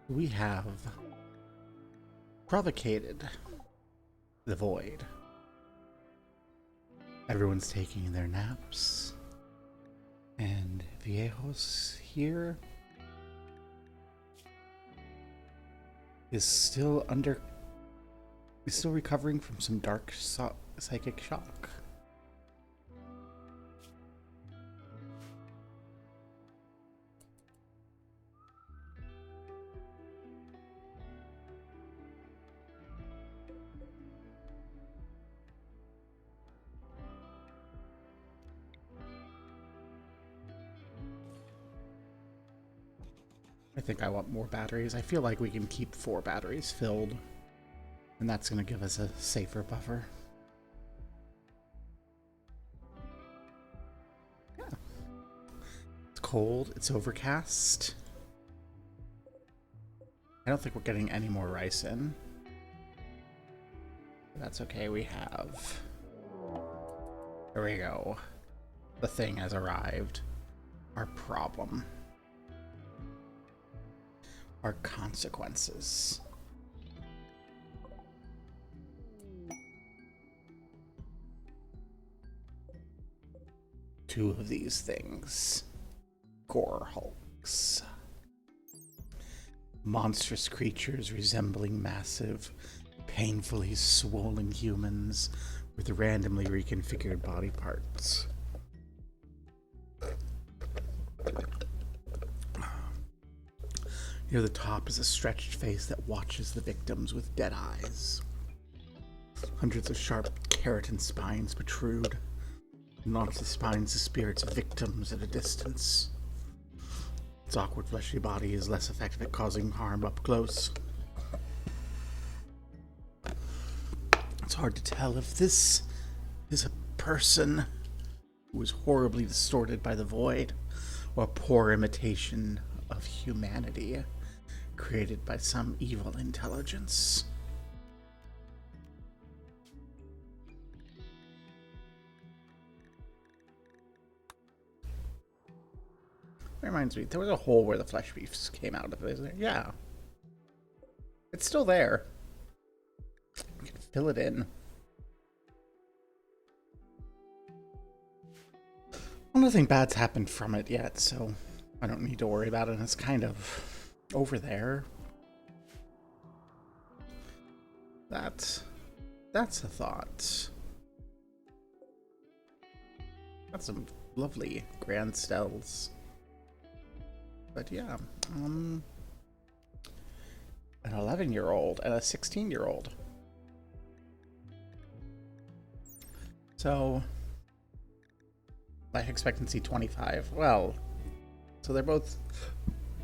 We have provocated the void. Everyone's taking their naps. And Viejos here is still recovering from some dark psychic shock. I think I want more batteries. I feel like we can keep 4 batteries filled, and that's going to give us a safer buffer. Yeah. It's cold. It's overcast. I don't think we're getting any more rice in. But that's okay. We have... There we go. The thing has arrived. Our problem. Our consequences. Two of these things. Gore hulks. Monstrous creatures resembling massive, painfully swollen humans with randomly reconfigured body parts. Near the top is a stretched face that watches the victims with dead eyes. Hundreds of sharp keratin spines protrude, and onto the spines the spirits of victims at a distance. Its awkward fleshy body is less effective at causing harm up close. It's hard to tell if this is a person who is horribly distorted by the void, or a poor imitation of humanity created by some evil intelligence. That reminds me, there was a hole where the flesh beefs came out of it. Yeah. It's still there. We can fill it in. Well, nothing bad's happened from it yet, so I don't need to worry about it. It's kind of over there. That's a thought. Got some lovely grand stells. But yeah, an 11-year-old and a 16-year-old. So, life expectancy 25. Well, so they're both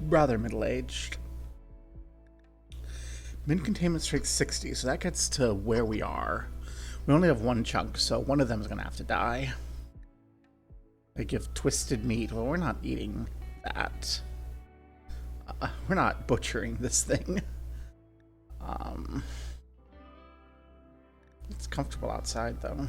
rather middle-aged. Min containment strength 60, so that gets to where we are. We only have one chunk, so one of them is going to have to die. They give twisted meat. Well, we're not eating that. We're not butchering this thing. It's comfortable outside, though.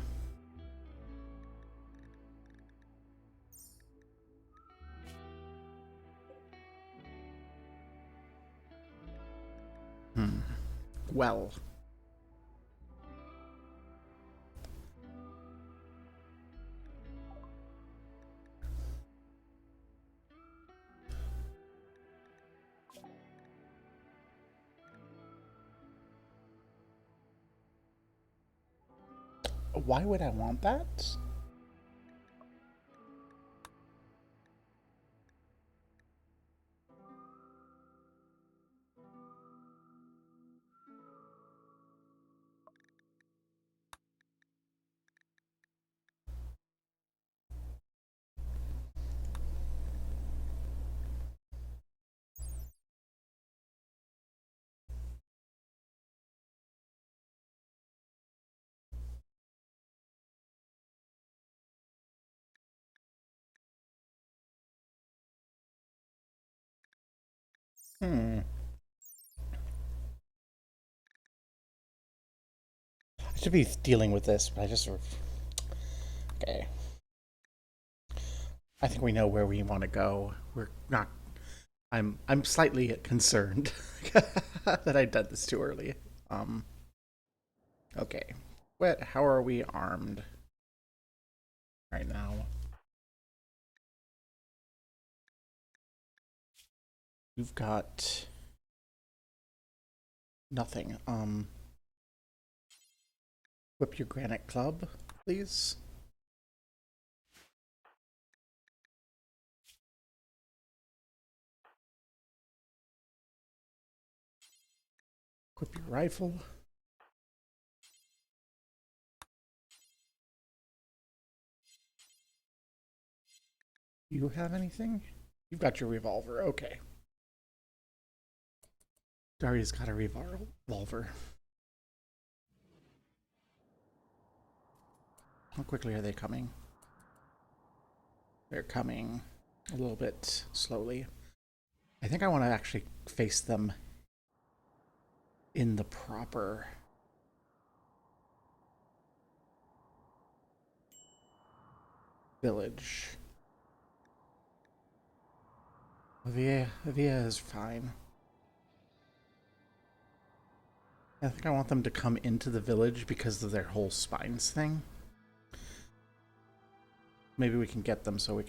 Well. Why would I want that? I should be dealing with this, but I just sort of... Okay. I think we know where we want to go. We're not... I'm slightly concerned that I'd done this too early. Um, okay. How are we armed right now? You've got nothing. Whip your granite club, please. Equip your rifle. You have anything? You've got your revolver. Okay. Daria's got a revolver. How quickly are they coming? They're coming a little bit slowly. I think I want to actually face them in the proper village. Avia is fine. I think I want them to come into the village because of their whole spines thing. Maybe we can get them so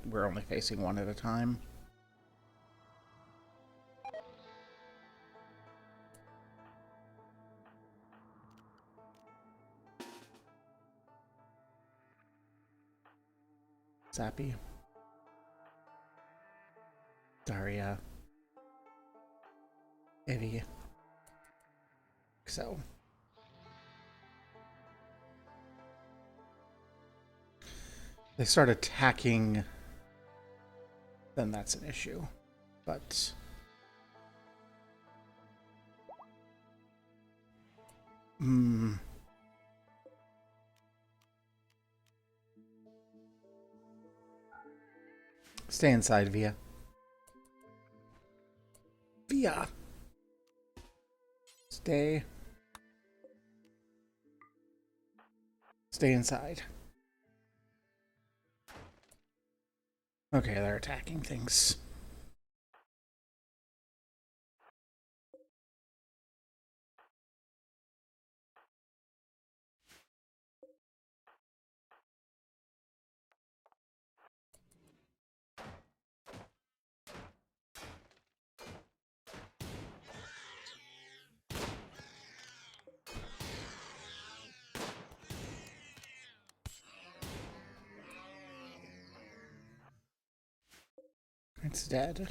we're only facing one at a time. Zappy. Daria. Evie. So. They start attacking, then that's an issue. But stay inside, Via. Via. Stay inside. Okay, they're attacking things. It's dead.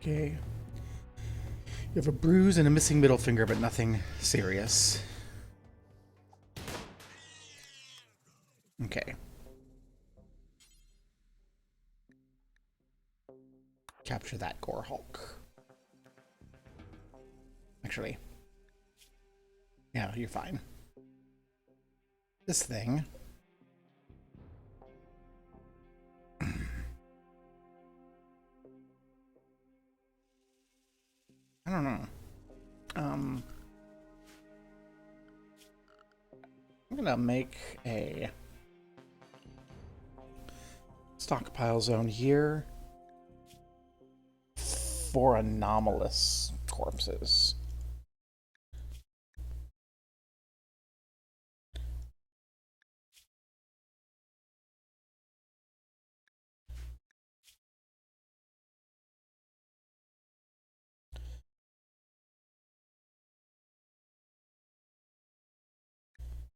Okay. You have a bruise and a missing middle finger, but nothing serious. Okay. Capture that Gore Hulk. Actually. Yeah, you're fine. This thing. I don't know. I'm gonna make a stockpile zone here for anomalous corpses.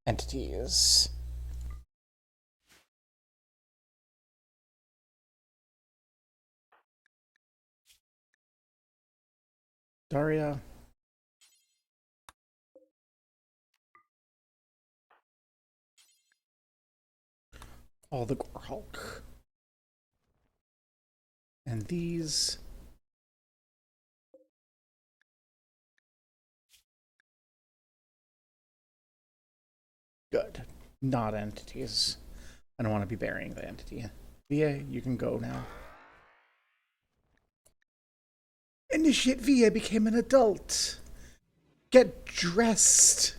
Entities. Daria. All the Gore Hulk. And these. Good. Not entities. I don't want to be burying the entity. Via, you can go now. Initiate Via became an adult. Get dressed.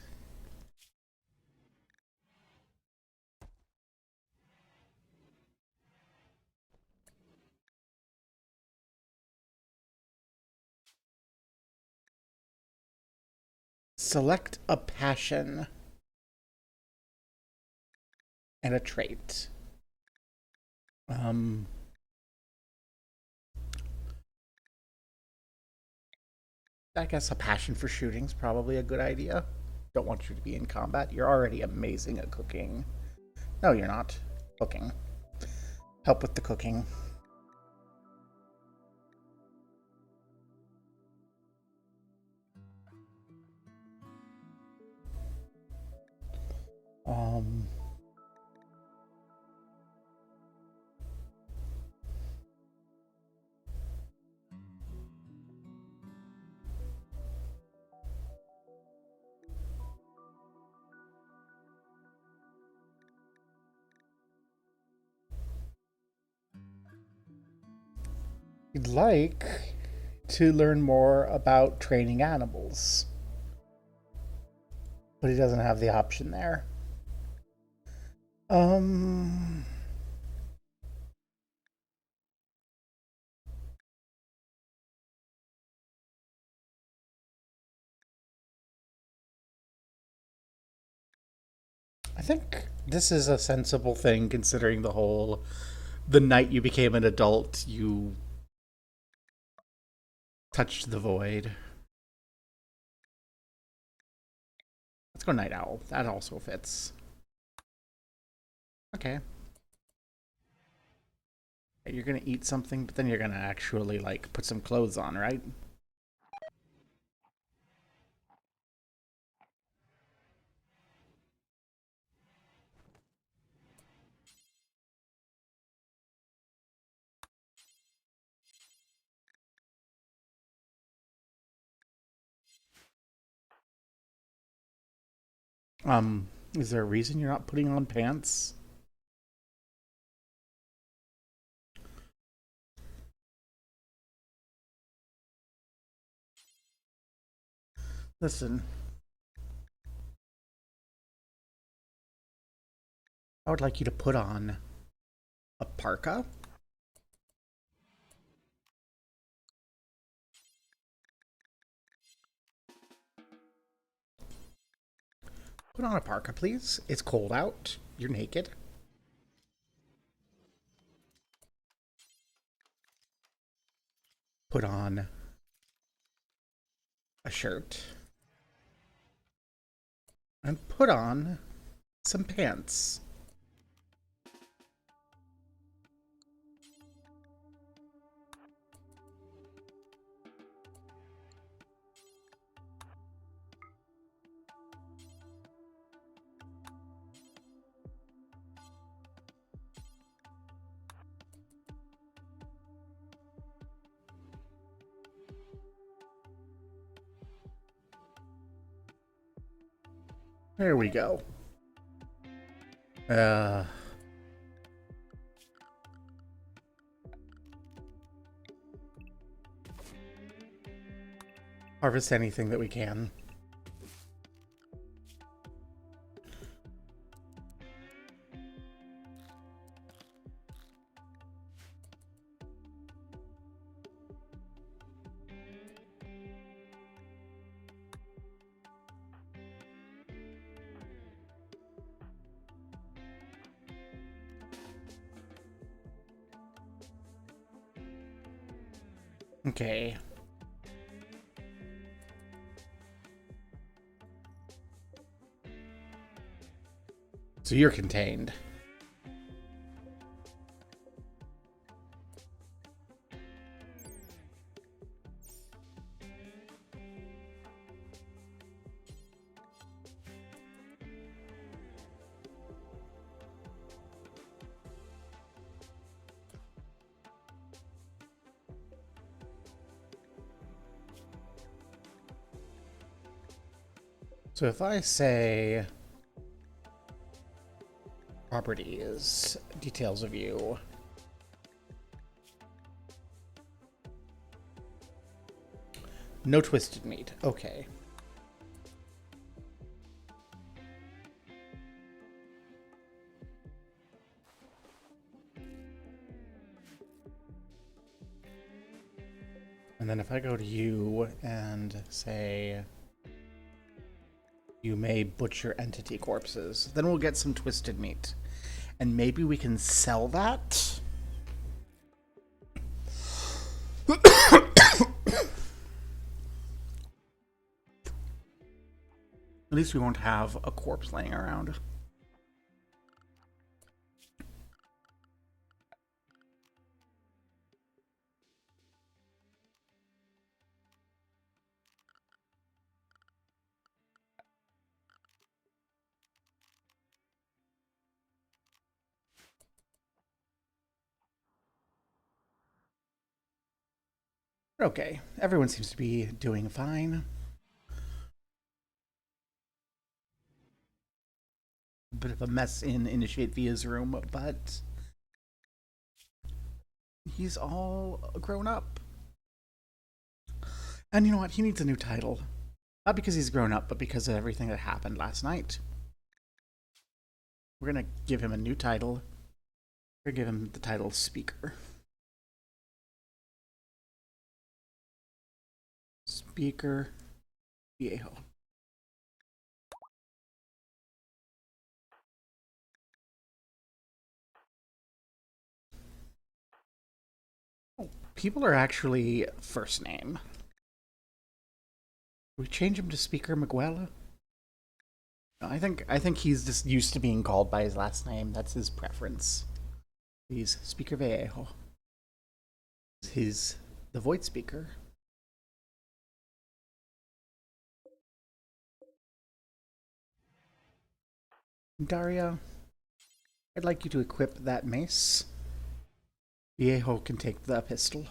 Select a passion and a trait. I guess a passion for shooting is probably a good idea. Don't want you to be in combat. You're already amazing at cooking. No, you're not. Cooking. Help with the cooking. Um... You'd like to learn more about training animals, but he doesn't have the option there. I think this is a sensible thing considering the night you became an adult, you touched the void. Let's go Night Owl. That also fits. Okay. You're gonna eat something, but then you're gonna actually, like, put some clothes on, right? Is there a reason you're not putting on pants? Listen, I would like you to put on a parka. Put on a parka, please. It's cold out. You're naked. Put on a shirt. And put on some pants. There we go. Harvest anything that we can. Okay. So you're contained. So if I say properties, details of you, no twisted meat. Okay. And then if I go to you and say You may butcher entity corpses. Then we'll get some twisted meat. And maybe we can sell that? At least we won't have a corpse laying around. Okay, everyone seems to be doing fine. A bit of a mess in Initiate Via's room, but he's all grown up. And you know what? He needs a new title. Not because he's grown up, but because of everything that happened last night. We're gonna give him a new title. We're gonna give him the title Speaker. Speaker Viejo. Oh, people are actually first name. We change him to Speaker Miguel? No, I think he's just used to being called by his last name. That's his preference. He's Speaker Viejo. He's the void speaker. Daria, I'd like you to equip that mace. Viejo can take the pistol.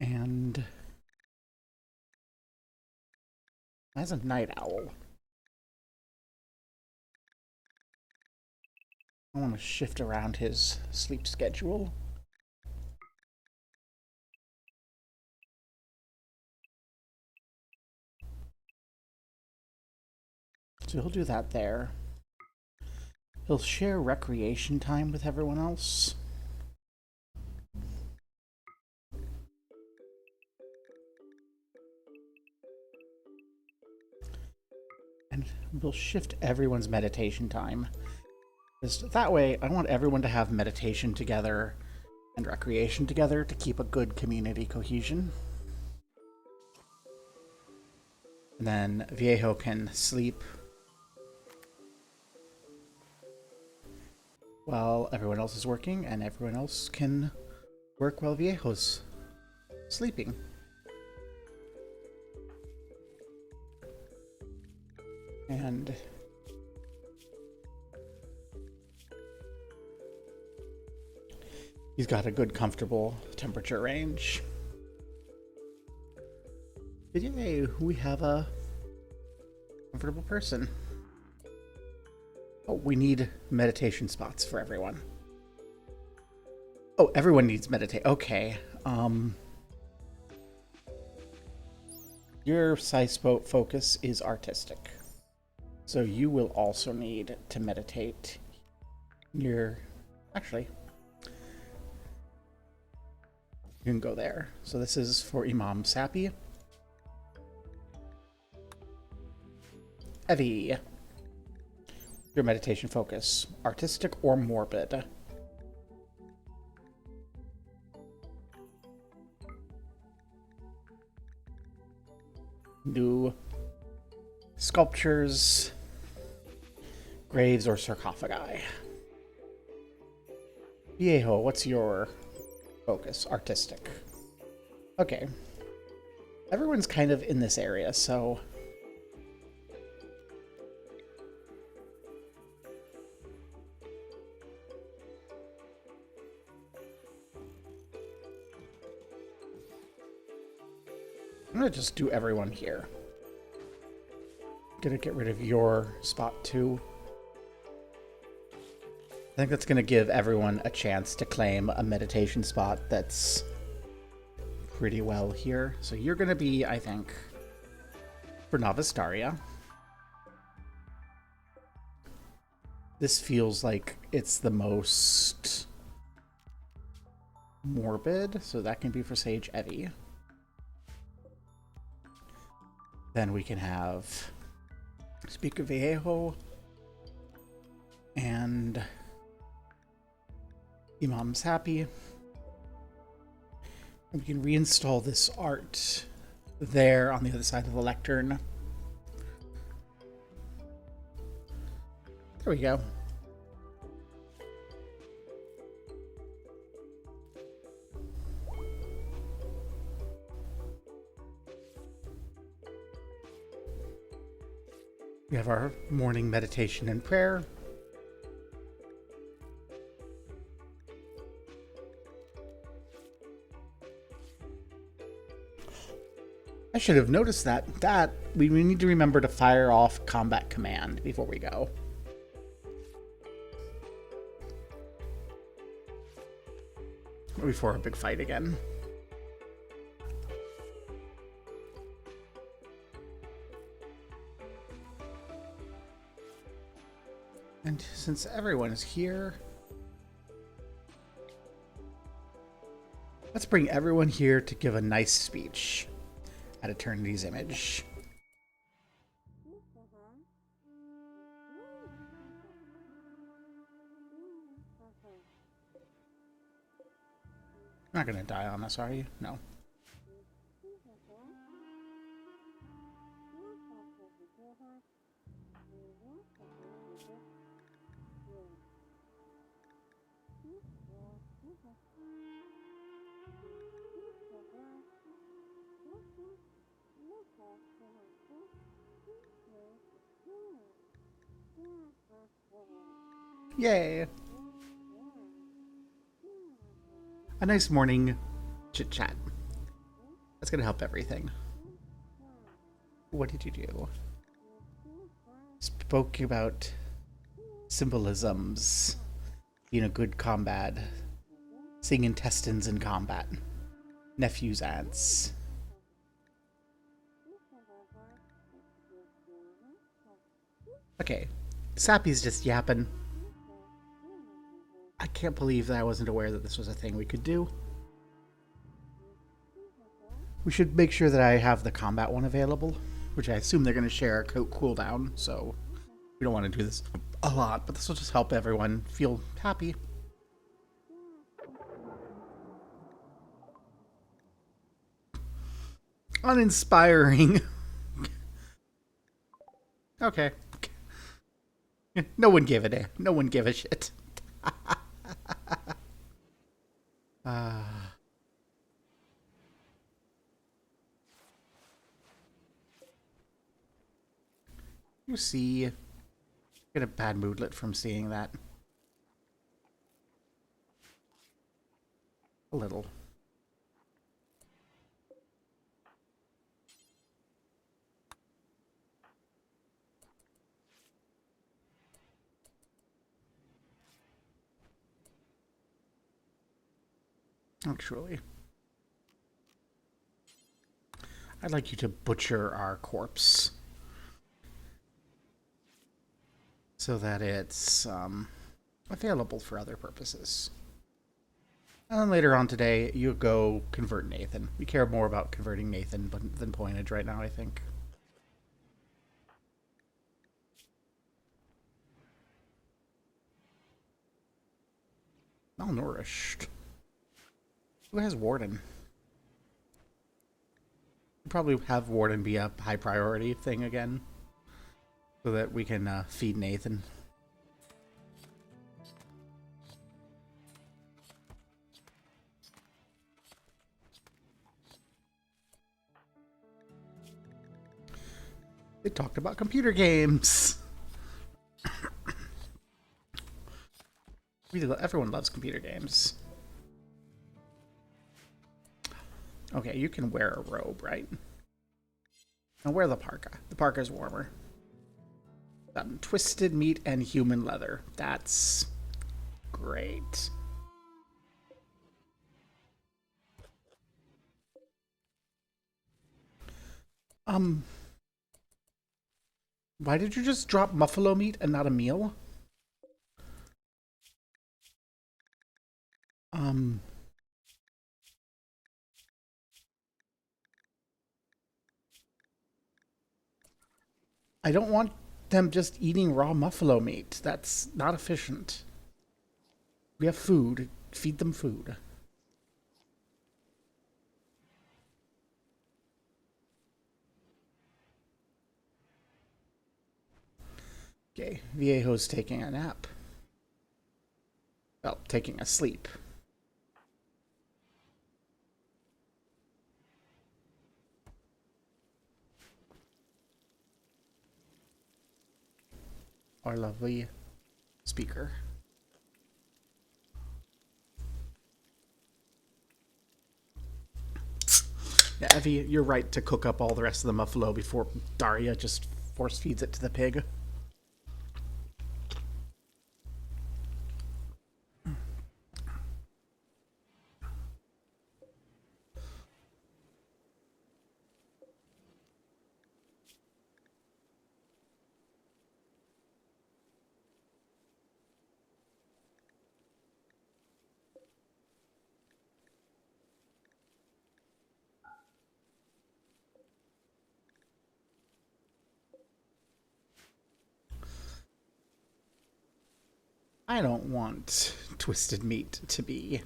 And as a night owl, I want to shift around his sleep schedule. So he'll do that there. He'll share recreation time with everyone else. And we'll shift everyone's meditation time. Just that way, I want everyone to have meditation together and recreation together to keep a good community cohesion. And then Viejo can sleep while everyone else is working, and everyone else can work while Viejo's sleeping. And he's got a good, comfortable temperature range. But yay, we have a comfortable person. Oh, we need meditation spots for everyone. Oh, everyone needs meditate. Okay. Your size focus is artistic. So you will also need to meditate. Actually, you can go there. So this is for Imam Sapi. Evie. Your meditation focus, artistic or morbid? Do sculptures, graves, or sarcophagi? Viejo, what's your focus? Artistic. Okay. Everyone's kind of in this area, so I'm gonna just do everyone here. Gonna get rid of your spot too. I think that's gonna give everyone a chance to claim a meditation spot that's pretty well here. So you're gonna be, I think, for Novice Daria. This feels like it's the most Morbid, so that can be for Sage Evie. Then we can have Speaker Viejo and Imam's Happy. And we can reinstall this art there on the other side of the lectern. There we go. We have our morning meditation and prayer. I should have noticed that we need to remember to fire off combat command before we go. Or before a big fight again. And since everyone is here, let's bring everyone here to give a nice speech at Eternity's Image. You're not gonna die on us, are you? No. Yay! A nice morning chit-chat. That's gonna help everything. What did you do? Spoke about symbolisms, being a good combat, seeing intestines in combat, nephew's ants. Okay, Sappy's just yapping. I can't believe that I wasn't aware that this was a thing we could do. We should make sure that I have the combat one available, which I assume they're going to share a cooldown, so we don't want to do this a lot, but this will just help everyone feel happy. Uninspiring. Okay. No one gave a shit. You see, get a bad moodlet from seeing that. A little. Actually, I'd like you to butcher our corpse so that it's available for other purposes. And then later on today, you go convert Nathan. We care more about converting Nathan than Pointage right now, I think. Malnourished. Who has Warden? We'll probably have Warden be a high priority thing again, so that we can feed Nathan. They talked about computer games. Everyone loves computer games. Okay, you can wear a robe, right? Now wear the parka. The parka's warmer. Twisted meat and human leather. That's great. Why did you just drop buffalo meat and not a meal? I don't want them just eating raw buffalo meat. That's not efficient. We have food. Feed them food. Okay, Viejo's taking a nap. Well, taking a sleep. Our lovely speaker. Yeah, Evie, you're right to cook up all the rest of the buffalo before Daria just force feeds it to the pig. I don't want twisted meat to be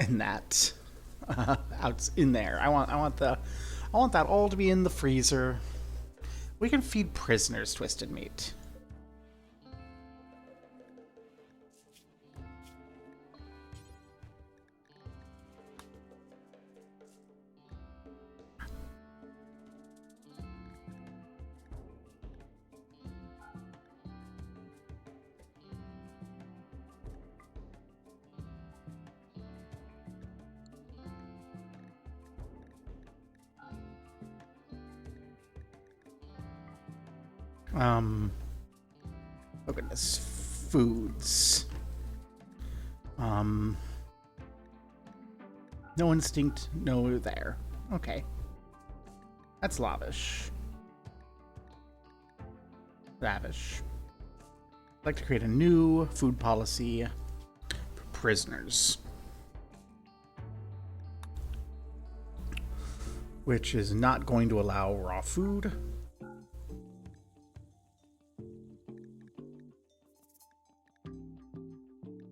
in that out in there. I want that all to be in the freezer. We can feed prisoners twisted meat. Oh goodness, foods. No instinct, no there. Okay. That's lavish. Lavish. I'd like to create a new food policy for prisoners. Which is not going to allow raw food.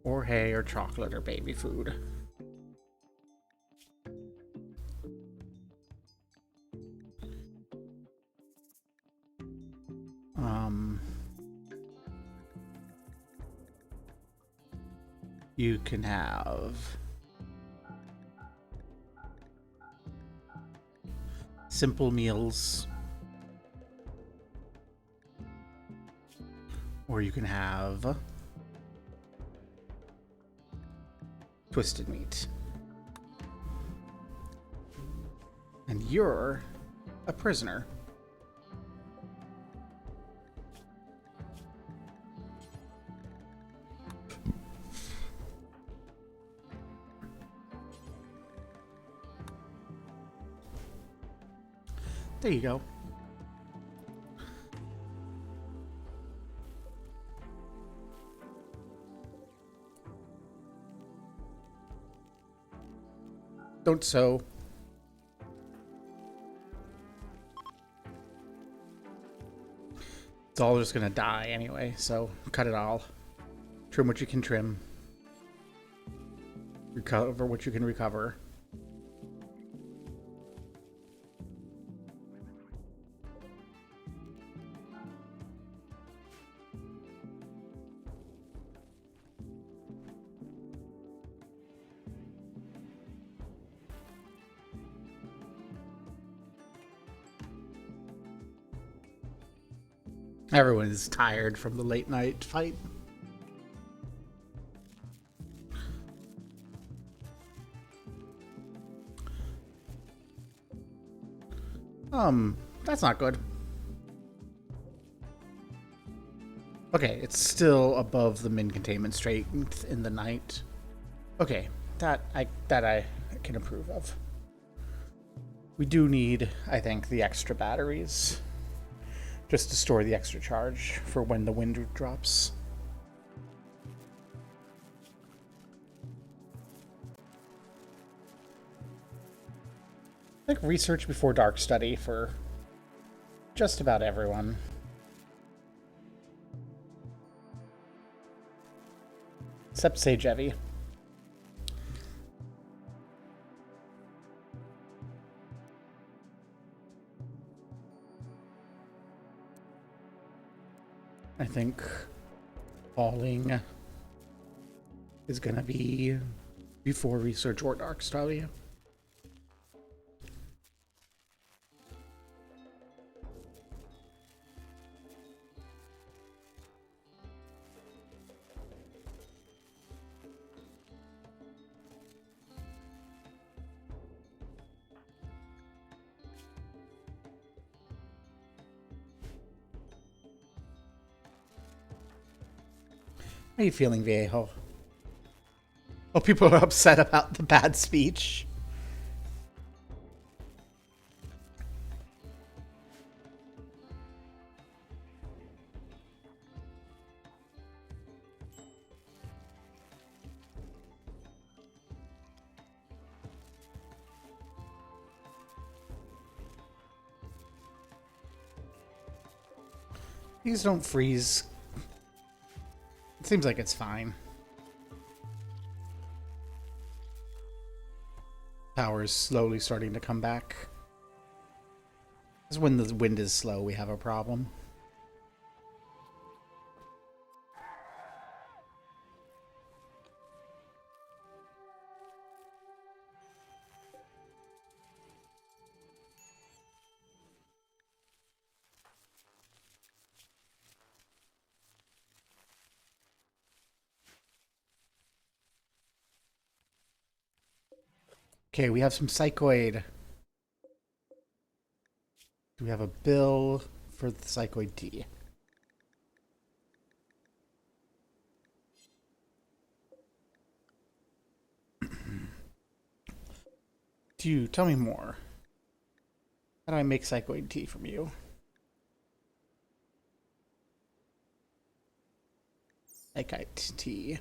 Or hay or chocolate or baby food. You can have simple meals, or you can have twisted meat. And you're a prisoner. There you go. Don't sew. It's all just gonna die anyway, so cut it all. Trim what you can trim. Recover what you can recover. Everyone is tired from the late night fight. That's not good. Okay, it's still above the min containment strength in the night. Okay, that I can approve of. We do need, I think, the extra batteries. Just to store the extra charge for when the wind drops. I think research before dark study for Just about everyone. Except Sage Evie. I think falling is gonna be before research or dark study. How are you feeling, Viejo? Oh, people are upset about the bad speech. These don't freeze. It seems like it's fine. Power is slowly starting to come back. This is when the wind is slow, we have a problem. Okay, we have some psychoid. Do we have a bill for the psychoid D? Tell me more. How do I make psychoid tea from you? Psychoid tea.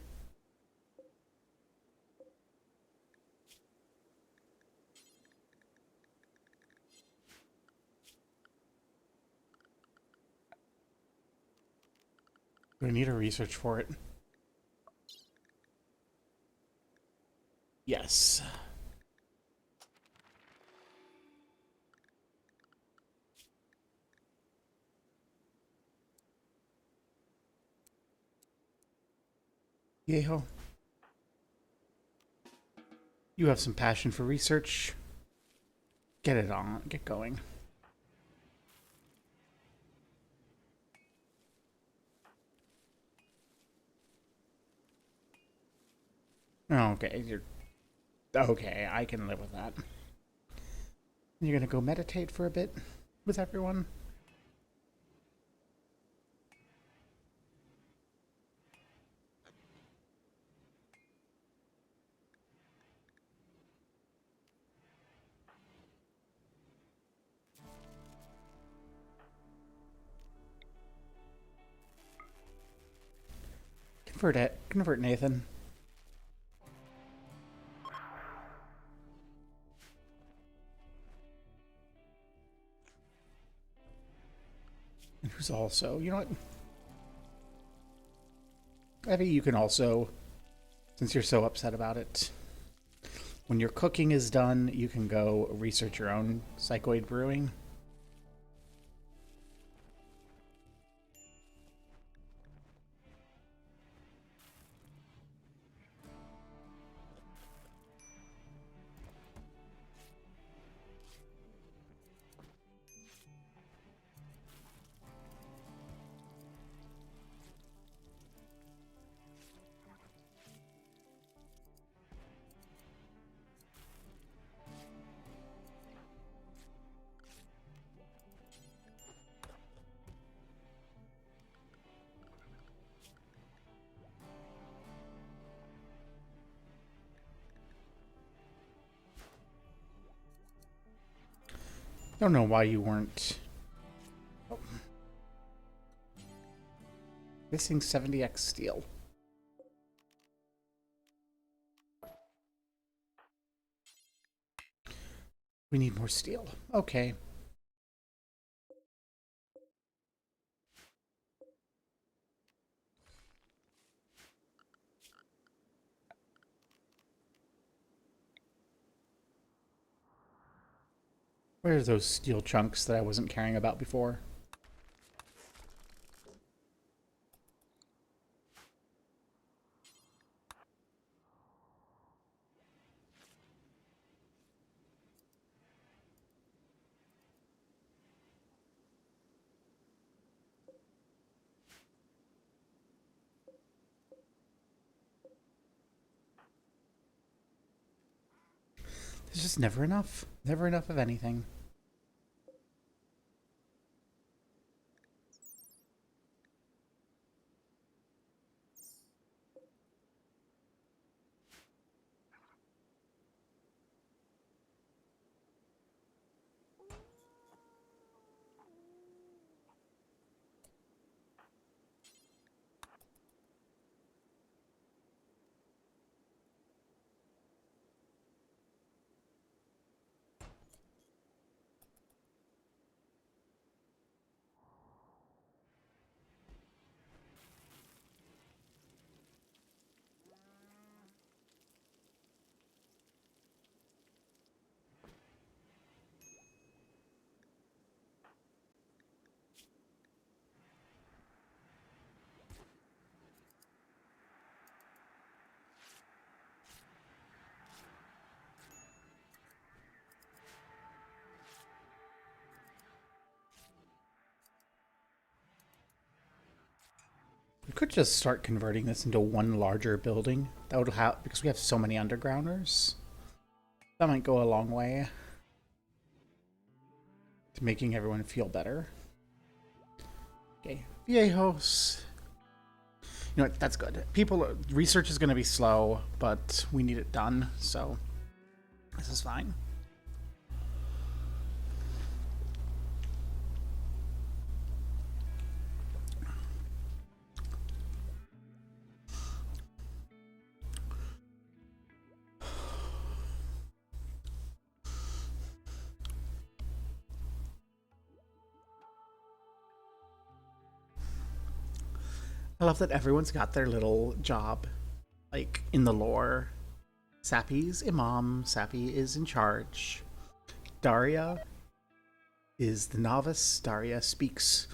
Do I need a research for it? Yes. Yeho. You have some passion for research. Get it on. Get going. Okay, okay, I can live with that. You're gonna go meditate for a bit with everyone? Convert Nathan. And who's also, you know what? Evie, you can also, since you're so upset about it, when your cooking is done, you can go research your own psychoid brewing. Don't know why you weren't. Oh. Missing 70x steel. We need more steel. Okay. Where are those steel chunks that I wasn't caring about before? There's just never enough. Never enough of anything. We could just start converting this into one larger building. That would have, because we have so many undergrounders. That might go a long way to making everyone feel better. Okay, viejos. You know what? That's good. Research is going to be slow, but we need it done, so this is fine. I love that everyone's got their little job, like in the lore. Sappy's Imam, Sappy is in charge. Daria is the novice. Daria speaks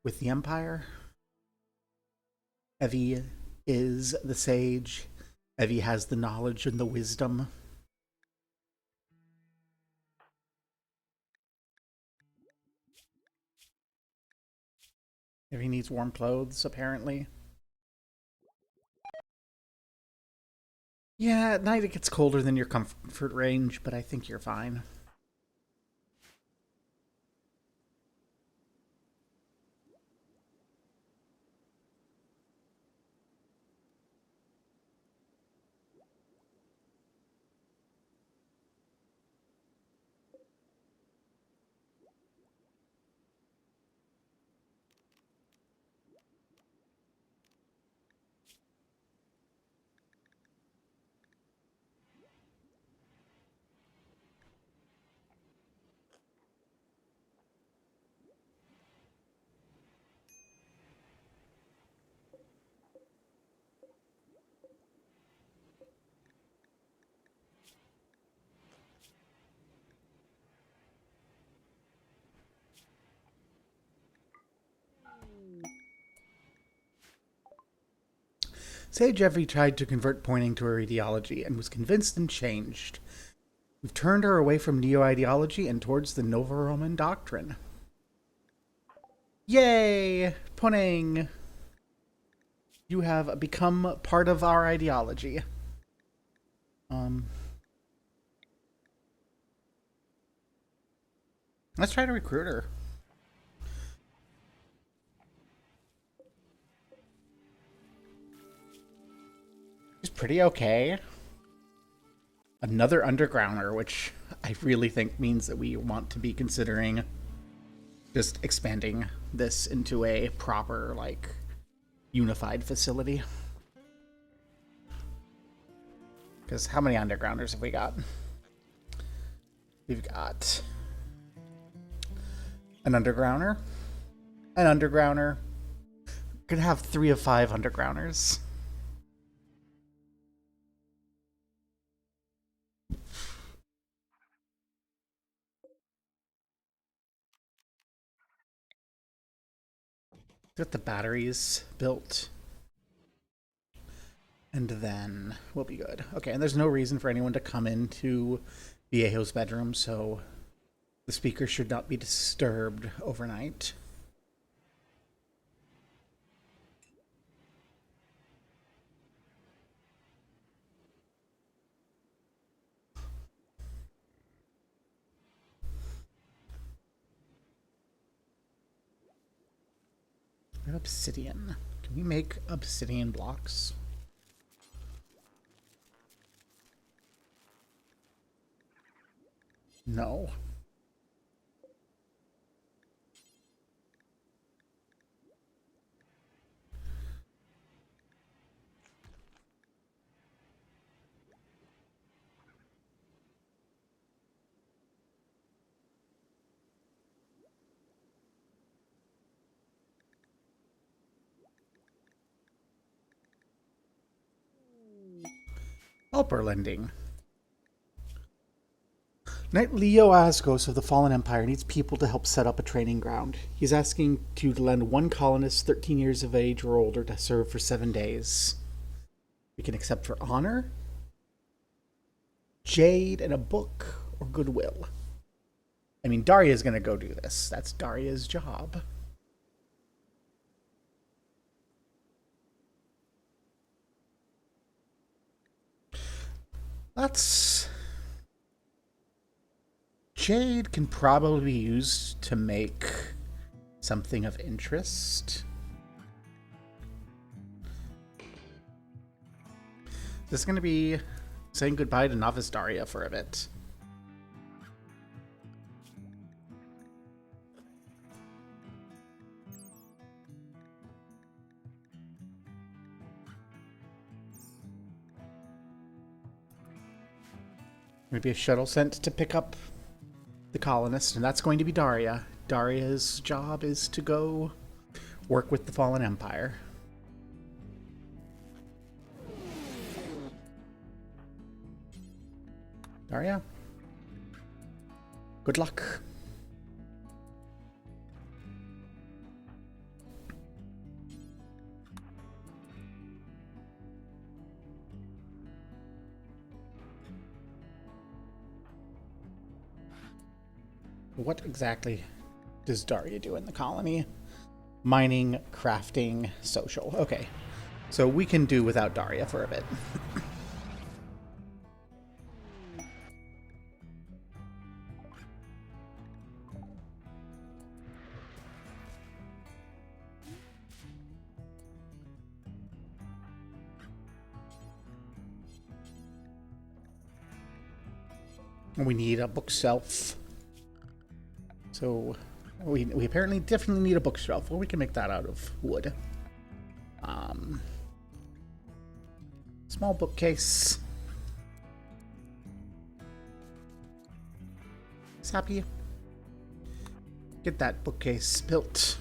with the Empire. Evie is the sage. Evie has the knowledge and the wisdom. Evie needs warm clothes, apparently. Yeah, at night it gets colder than your comfort range, but I think you're fine. Sage Evie tried to convert Pointing to her ideology and was convinced and changed. We've turned her away from neo-ideology and towards the Nova-Roman doctrine. Yay! Poning! You have become part of our ideology. Let's try to recruit her. She's pretty okay. Another undergrounder, which I really think means that we want to be considering just expanding this into a proper, like, unified facility. Because how many undergrounders have we got? We've got an undergrounder, an undergrounder. Could have 3 of 5 undergrounders. Get the batteries built. And then we'll be good. Okay, and there's no reason for anyone to come into Viejo's bedroom, so the speaker should not be disturbed overnight. Obsidian. Can we make obsidian blocks? No. Helper lending. Knight Leo Asgos of the Fallen Empire needs people to help set up a training ground. He's asking to lend one colonist 13 years of age or older to serve for 7 days. We can accept for honor, jade, and a book, or goodwill. I mean, Daria's going to go do this. That's Daria's job. Jade can probably be used to make something of interest. This is going to be saying goodbye to Novice Daria for a bit. Maybe a shuttle sent to pick up the colonist, and that's going to be Daria. Daria's job is to go work with the Fallen Empire. Daria, good luck. What exactly does Daria do in the colony? Mining, crafting, social. Okay, so we can do without Daria for a bit. We need a bookshelf. So we apparently definitely need a bookshelf. Well, we can make that out of wood. Small bookcase. Sappy. Get that bookcase built.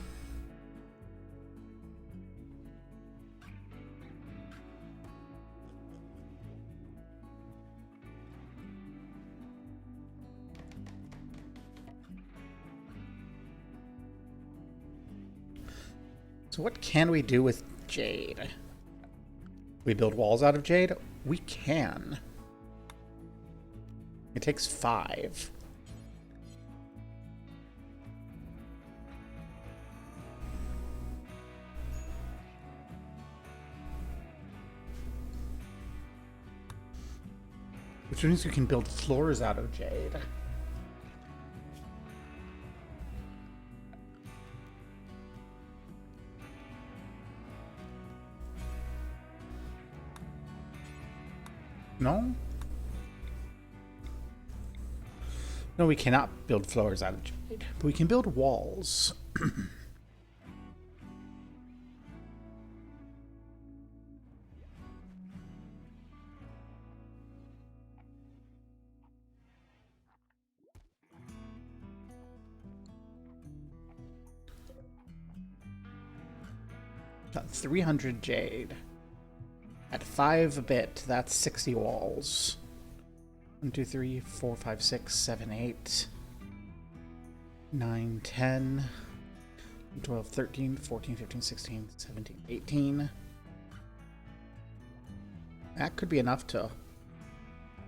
So what can we do with jade? We build walls out of jade? We can. It takes 5. Which means we can build floors out of jade. No? No, we cannot build floors out of jade, but we can build walls. Got 300 jade. At 5 a bit, that's 60 walls. 1, 2, 3, 4, 5, 6, 7, 8, 9, 10. 12, 13, 14, 15, 16, 17, 18. That could be enough to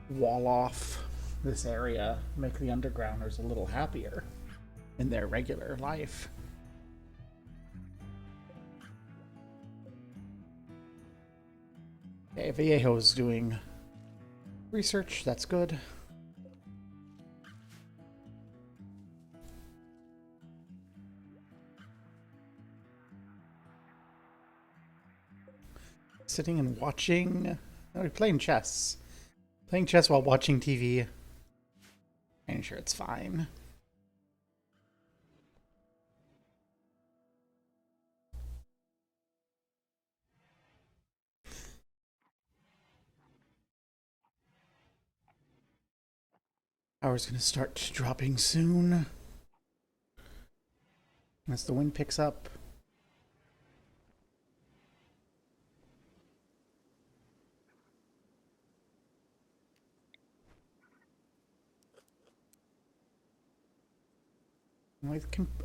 wall off this area, make the undergrounders a little happier in their regular life. Okay, Vallejo's doing research, that's good. Sitting and watching... Oh, we're playing chess. Playing chess while watching TV. I'm sure it's fine. Power's gonna start dropping soon. As the wind picks up.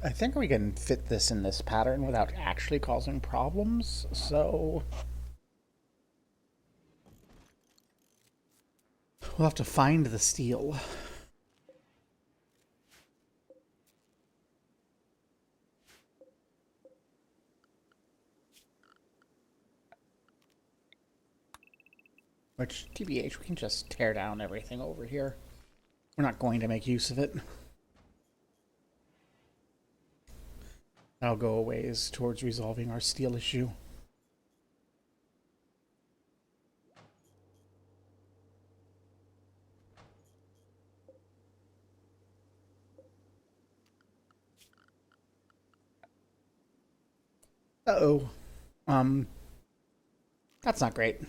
I think we can fit this in this pattern without actually causing problems, so... We'll have to find the steel. Which, TBH, we can just tear down everything over here. We're not going to make use of it. That'll go a ways towards resolving our steel issue. Uh-oh. That's not great.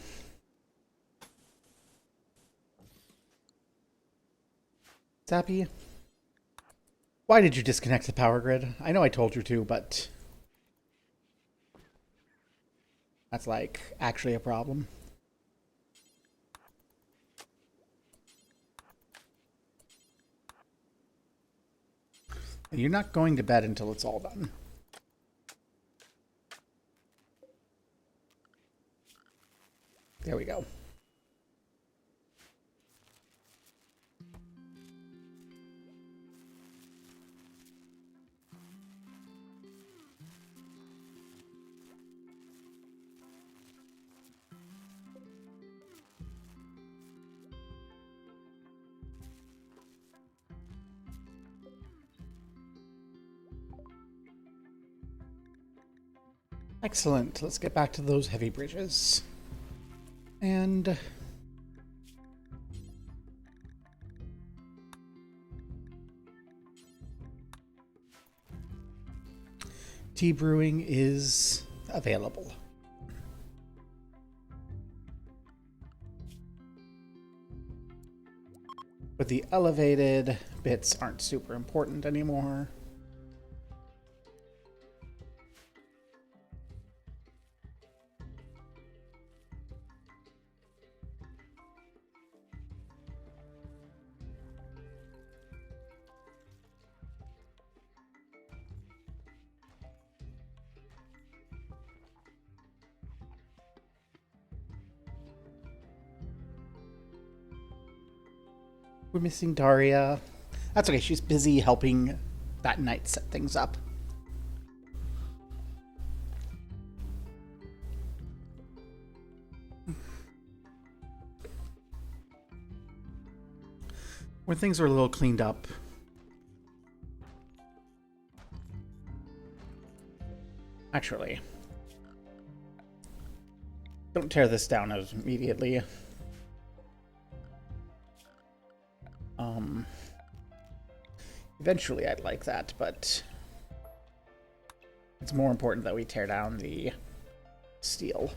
Zappy? Why did you disconnect the power grid? I know I told you to, but... That's, like, actually a problem. You're not going to bed until it's all done. There we go. Excellent. Let's get back to those heavy bridges. And... tea brewing is available. But the elevated bits aren't super important anymore. We're missing Daria. That's okay, she's busy helping that knight set things up. When things are a little cleaned up. Actually, don't tear this down as immediately. Eventually I'd like that, but it's more important that we tear down the steel.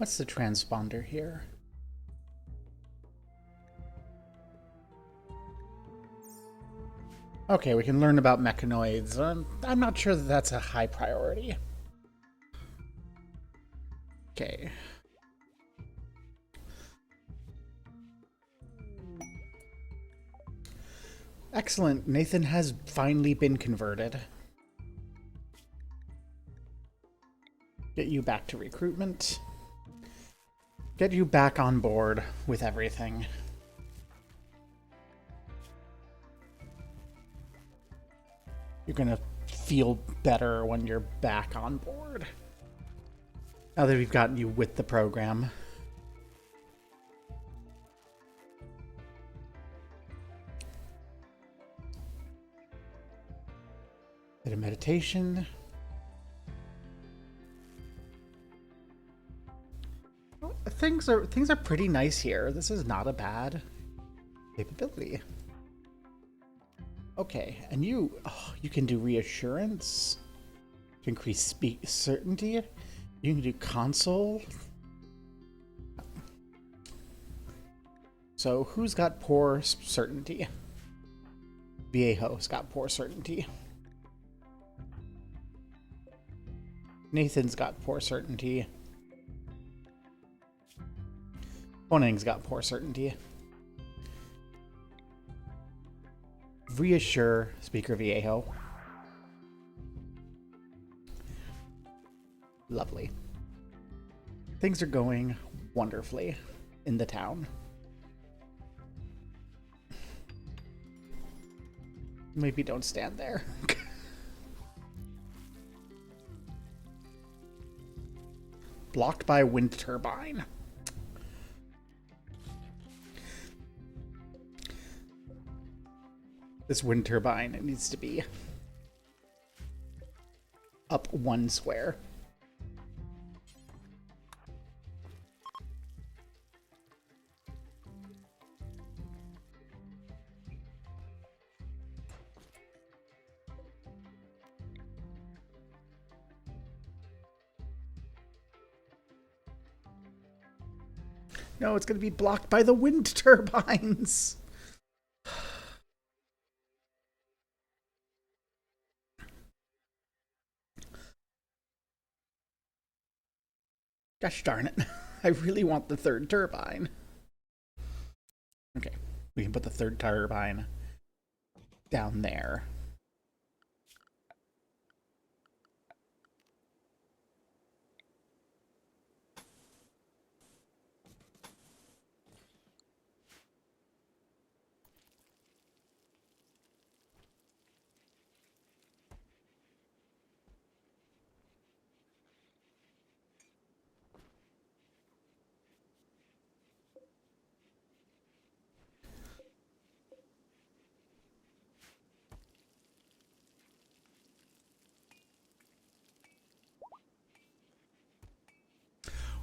What's the transponder here? Okay, we can learn about mechanoids. I'm not sure that that's a high priority. Okay. Excellent. Nathan has finally been converted. Get you back to recruitment. Get you back on board with everything. You're gonna feel better when you're back on board. Now that we've gotten you with the program. Bit of meditation. Things are pretty nice here. This is not a bad capability. Okay, and you can do reassurance to increase certainty. You can do console. So who's got poor certainty? Viejo's got poor certainty. Nathan's got poor certainty. Boning's got poor certainty. Reassure Speaker Viejo. Lovely. Things are going wonderfully in the town. Maybe don't stand there. Blocked by a wind turbine. This wind turbine needs to be up one square. No, it's going to be blocked by the wind turbines. Gosh darn it. I really want the third turbine. Okay, we can put the third turbine down there.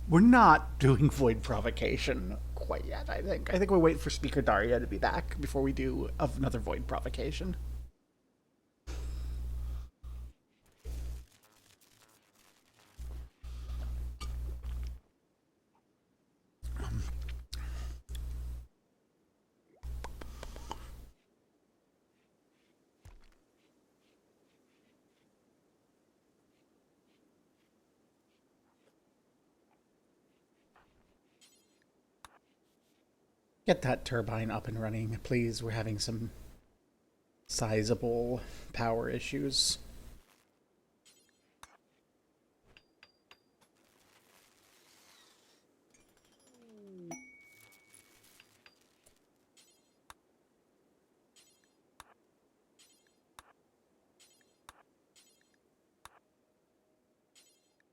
We're not doing Void Provocation quite yet, I think. I think we'll wait for Speaker Daria to be back before we do another Void Provocation. Get that turbine up and running, please. We're having some sizable power issues.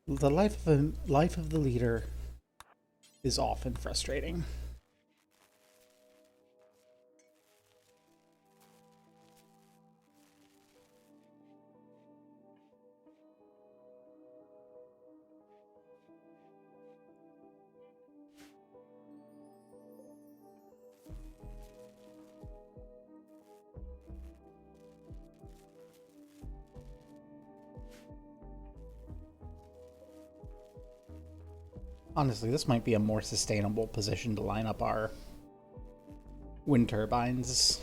The life of the leader is often frustrating. Honestly, this might be a more sustainable position to line up our wind turbines.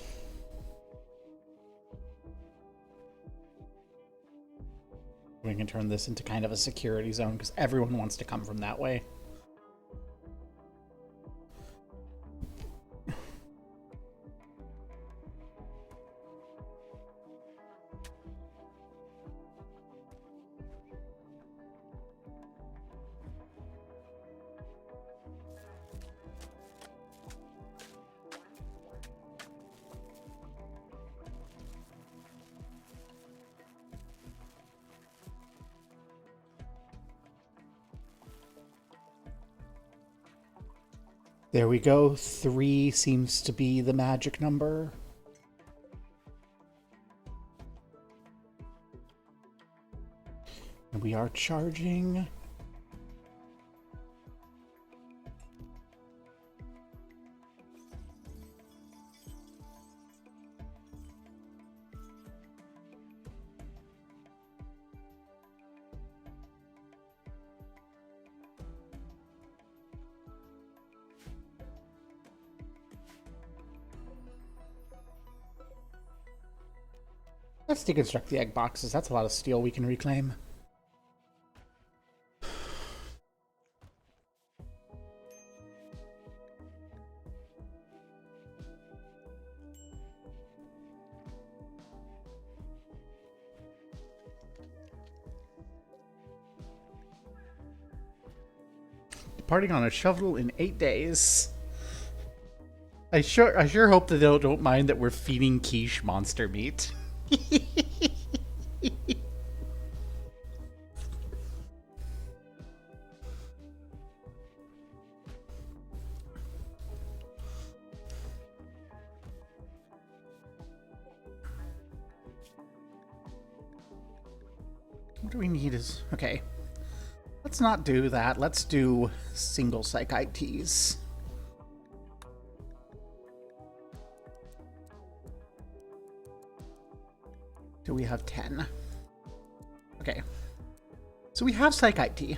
We can turn this into kind of a security zone because everyone wants to come from that way. There we go. 3 seems to be the magic number. And we are charging. Let's deconstruct the egg boxes. That's a lot of steel we can reclaim. Departing on a shovel in 8 days. I sure hope that they don't mind that we're feeding quiche monster meat. What do we need is... Okay. Let's not do that. Let's do single psychites. Do we have 10? Okay. So we have Psychite Tea.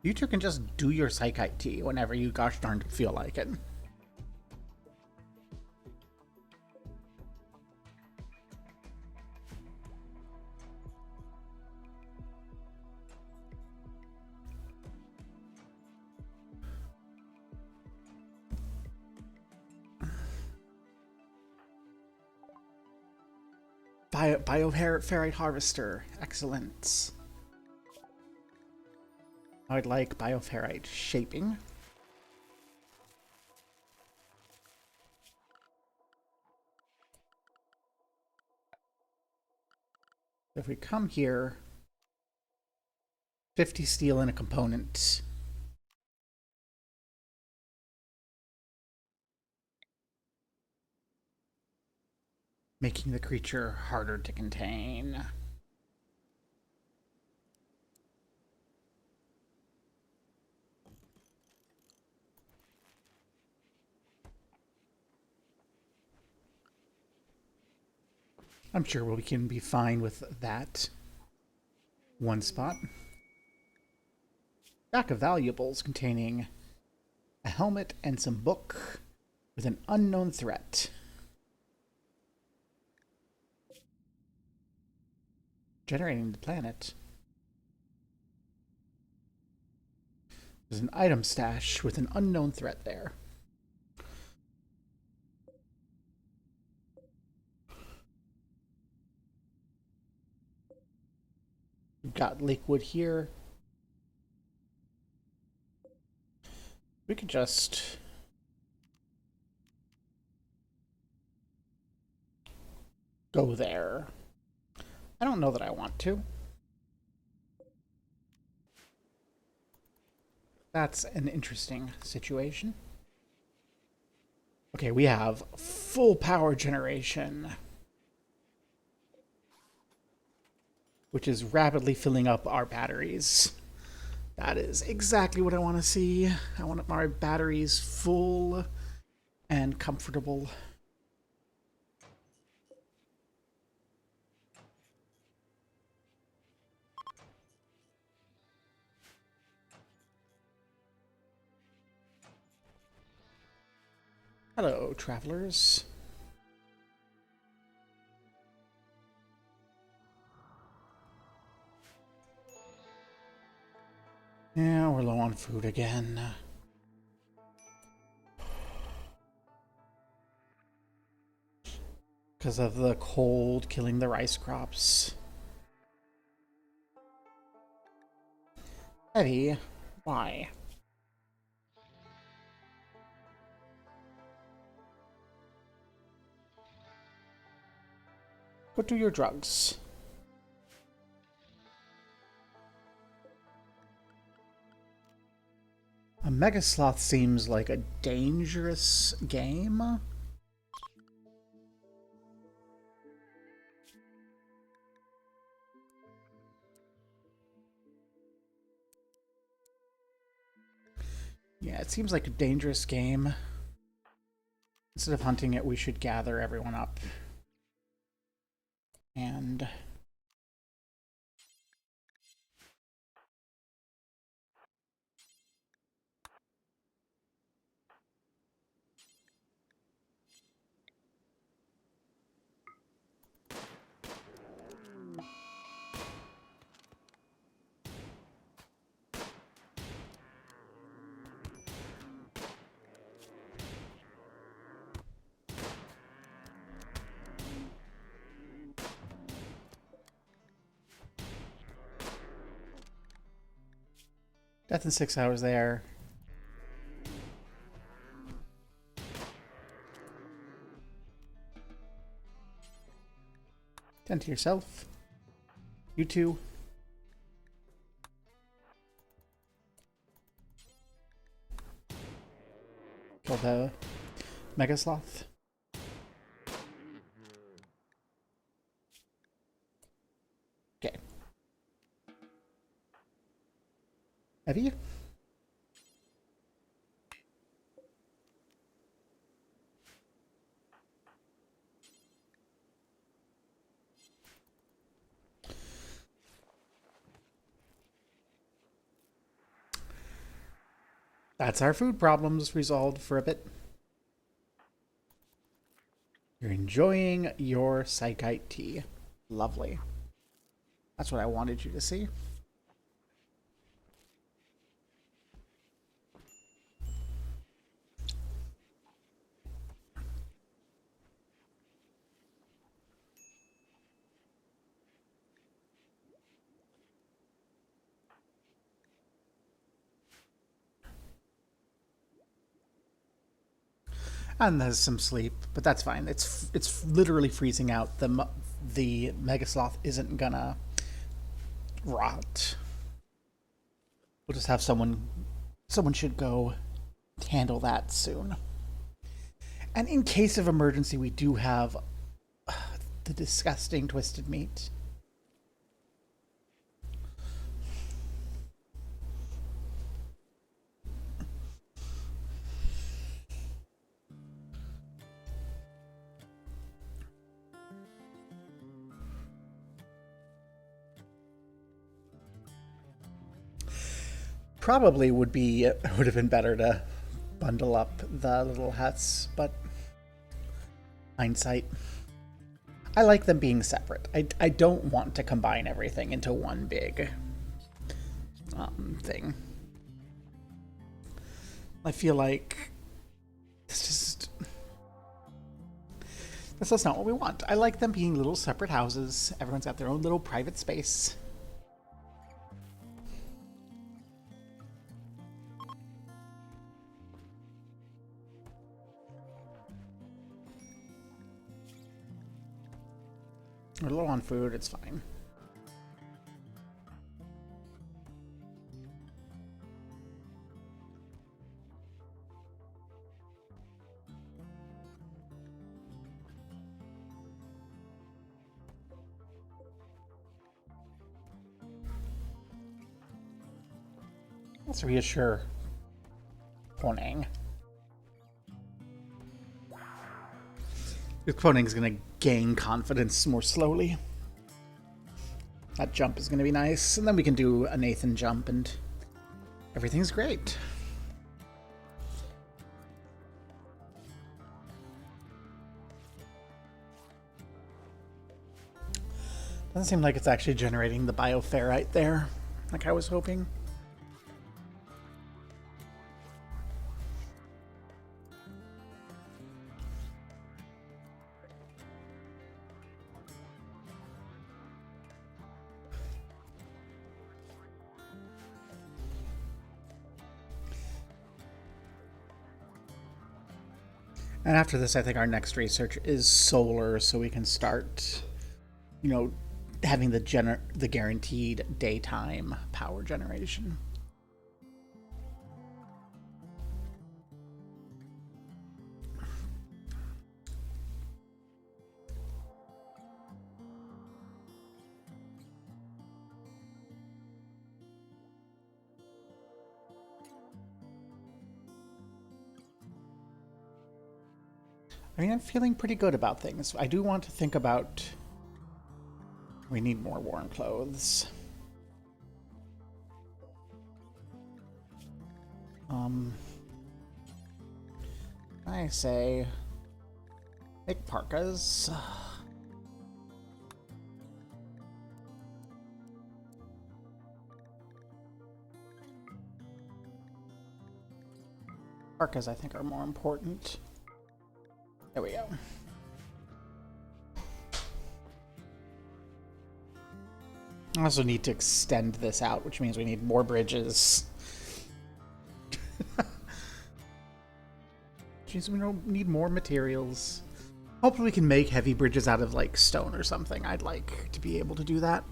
You two can just do your Psychite Tea whenever you gosh darn feel like it. Bioferrite Harvester. Excellent. I'd like Bioferrite Shaping. If we come here, 50 steel in a component. Making the creature harder to contain. I'm sure we can be fine with that. One spot. Stack of valuables containing a helmet and some book with an unknown threat. Generating the planet. There's an item stash with an unknown threat there. We've got Lakewood here. We could just... go there. I don't know that I want to. That's an interesting situation. Okay, we have full power generation, which is rapidly filling up our batteries. That is exactly what I want to see. I want my batteries full and comfortable. Hello, travelers. Yeah, we're low on food again. Because of the cold killing the rice crops. Eddie, why? Go do your drugs. A Mega Sloth seems like a dangerous game. Yeah, it seems like a dangerous game. Instead of hunting it, we should gather everyone up. And... death in 6 hours there. Tend to yourself. You too. Kill the Mega Sloth. Okay. Have you? That's our food problems resolved for a bit. You're enjoying your Psychite tea. Lovely. That's what I wanted you to see. And there's some sleep, but that's fine. It's literally freezing out. The Mega Sloth isn't gonna rot. We'll just have someone should go handle that soon. And in case of emergency, we do have the disgusting twisted meat. Probably would have been better to bundle up the little huts, but hindsight. I like them being separate. I don't want to combine everything into one big thing. I feel like that's just not what we want. I like them being little separate houses. Everyone's got their own little private space. We're low on food, it's fine. Let's reassure Ponang. Ponang's gonna gain confidence more slowly. That jump is gonna be nice, and then we can do a Nathan jump, and everything's great. Doesn't seem like it's actually generating the bioferrite there, like I was hoping. And after this, I think our next research is solar, so we can start, you know, having the guaranteed daytime power generation. I mean, I'm feeling pretty good about things. I do want to think about... We need more warm clothes. I say... make parkas. Parkas, I think, are more important. There we go. I also need to extend this out, which means we need more bridges. Which means we need more materials. Hopefully we can make heavy bridges out of, like, stone or something. I'd like to be able to do that.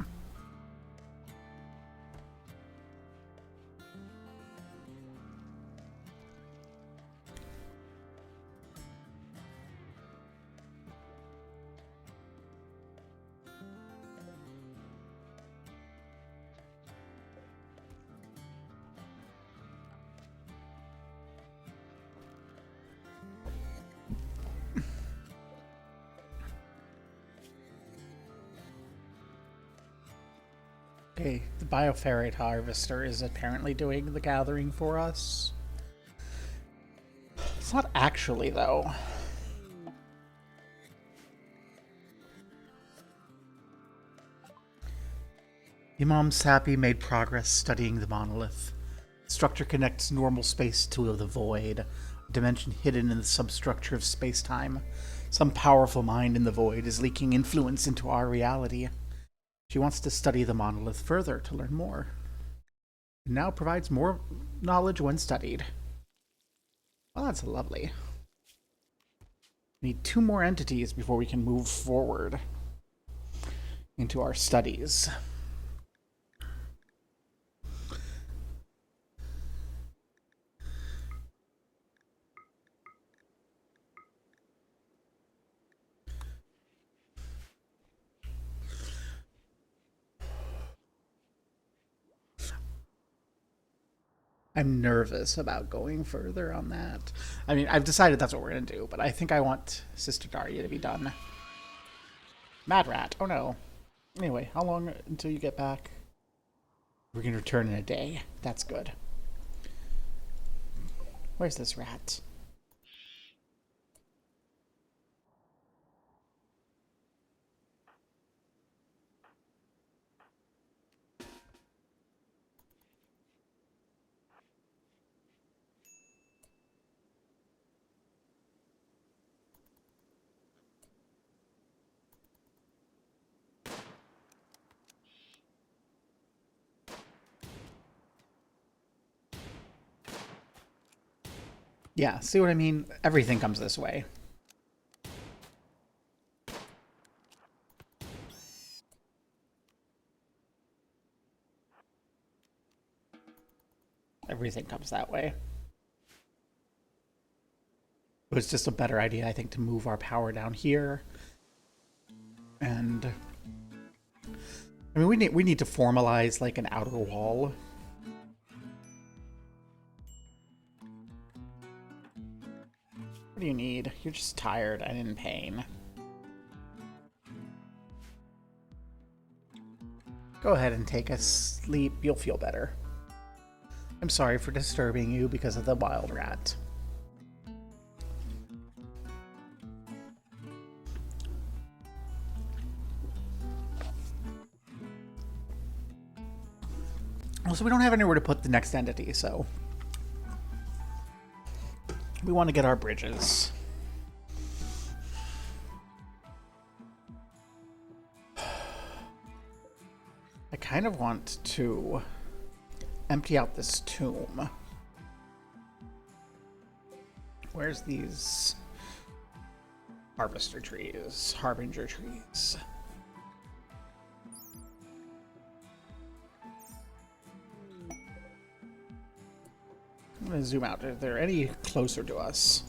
Okay, the bioferrite harvester is apparently doing the gathering for us. It's not actually, though. Imam Sapi made progress studying the monolith. The structure connects normal space to the void, a dimension hidden in the substructure of space-time. Some powerful mind in the void is leaking influence into our reality. She wants to study the monolith further to learn more. It now provides more knowledge when studied. Well, that's lovely. We need 2 more entities before we can move forward into our studies. I'm nervous about going further on that. I mean, I've decided that's what we're going to do, but I think I want Sister Daria to be done. Mad Rat. Oh no. Anyway, how long until you get back? We're going to return in a day. That's good. Where's this rat? Yeah, see what I mean? Everything comes this way. Everything comes that way. It was just a better idea, I think, to move our power down here. And I mean, we need to formalize like an outer wall. What do you need? You're just tired and in pain. Go ahead and take a sleep. You'll feel better. I'm sorry for disturbing you because of the wild rat. Also, we don't have anywhere to put the next entity, so we want to get our bridges. I kind of want to empty out this tomb. Where's these harvester trees, harbinger trees? I'm going to zoom out. Are there any closer to us?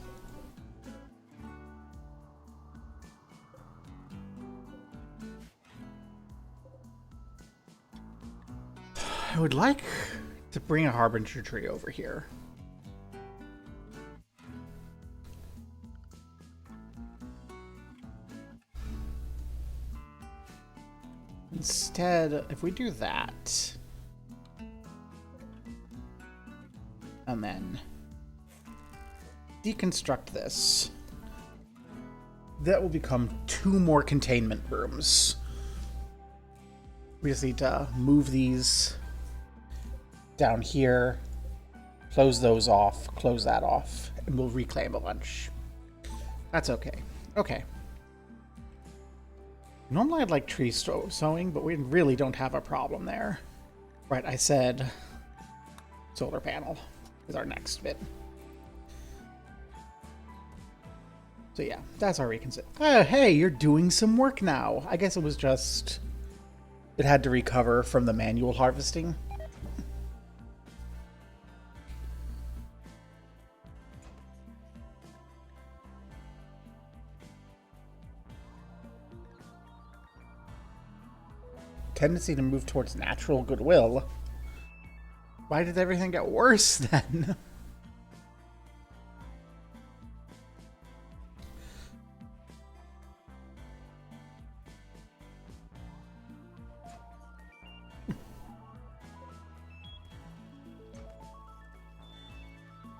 I would like to bring a harbinger tree over here. Instead, if we do that, and then deconstruct this, that will become 2 more containment rooms. We just need to move these down here, close those off, close that off, and we'll reclaim a bunch. That's okay. Okay. Normally I'd like tree sowing, but we really don't have a problem there. Right, I said solar panel is our next bit. So yeah, that's our reconsider. Hey, you're doing some work now. I guess it was just... it had to recover from the manual harvesting. Tendency to move towards natural goodwill. Why did everything get worse then?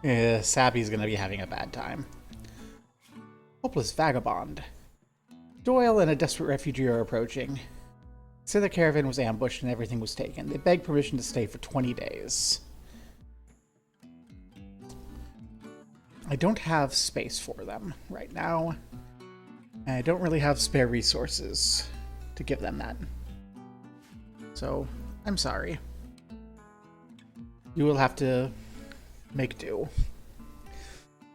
Yeah, Sabby's gonna be having a bad time. Hopeless vagabond. Doyle and a desperate refugee are approaching. Say the caravan was ambushed and everything was taken. They begged permission to stay for 20 days. I don't have space for them right now. And I don't really have spare resources to give them that. So, I'm sorry. You will have to make do.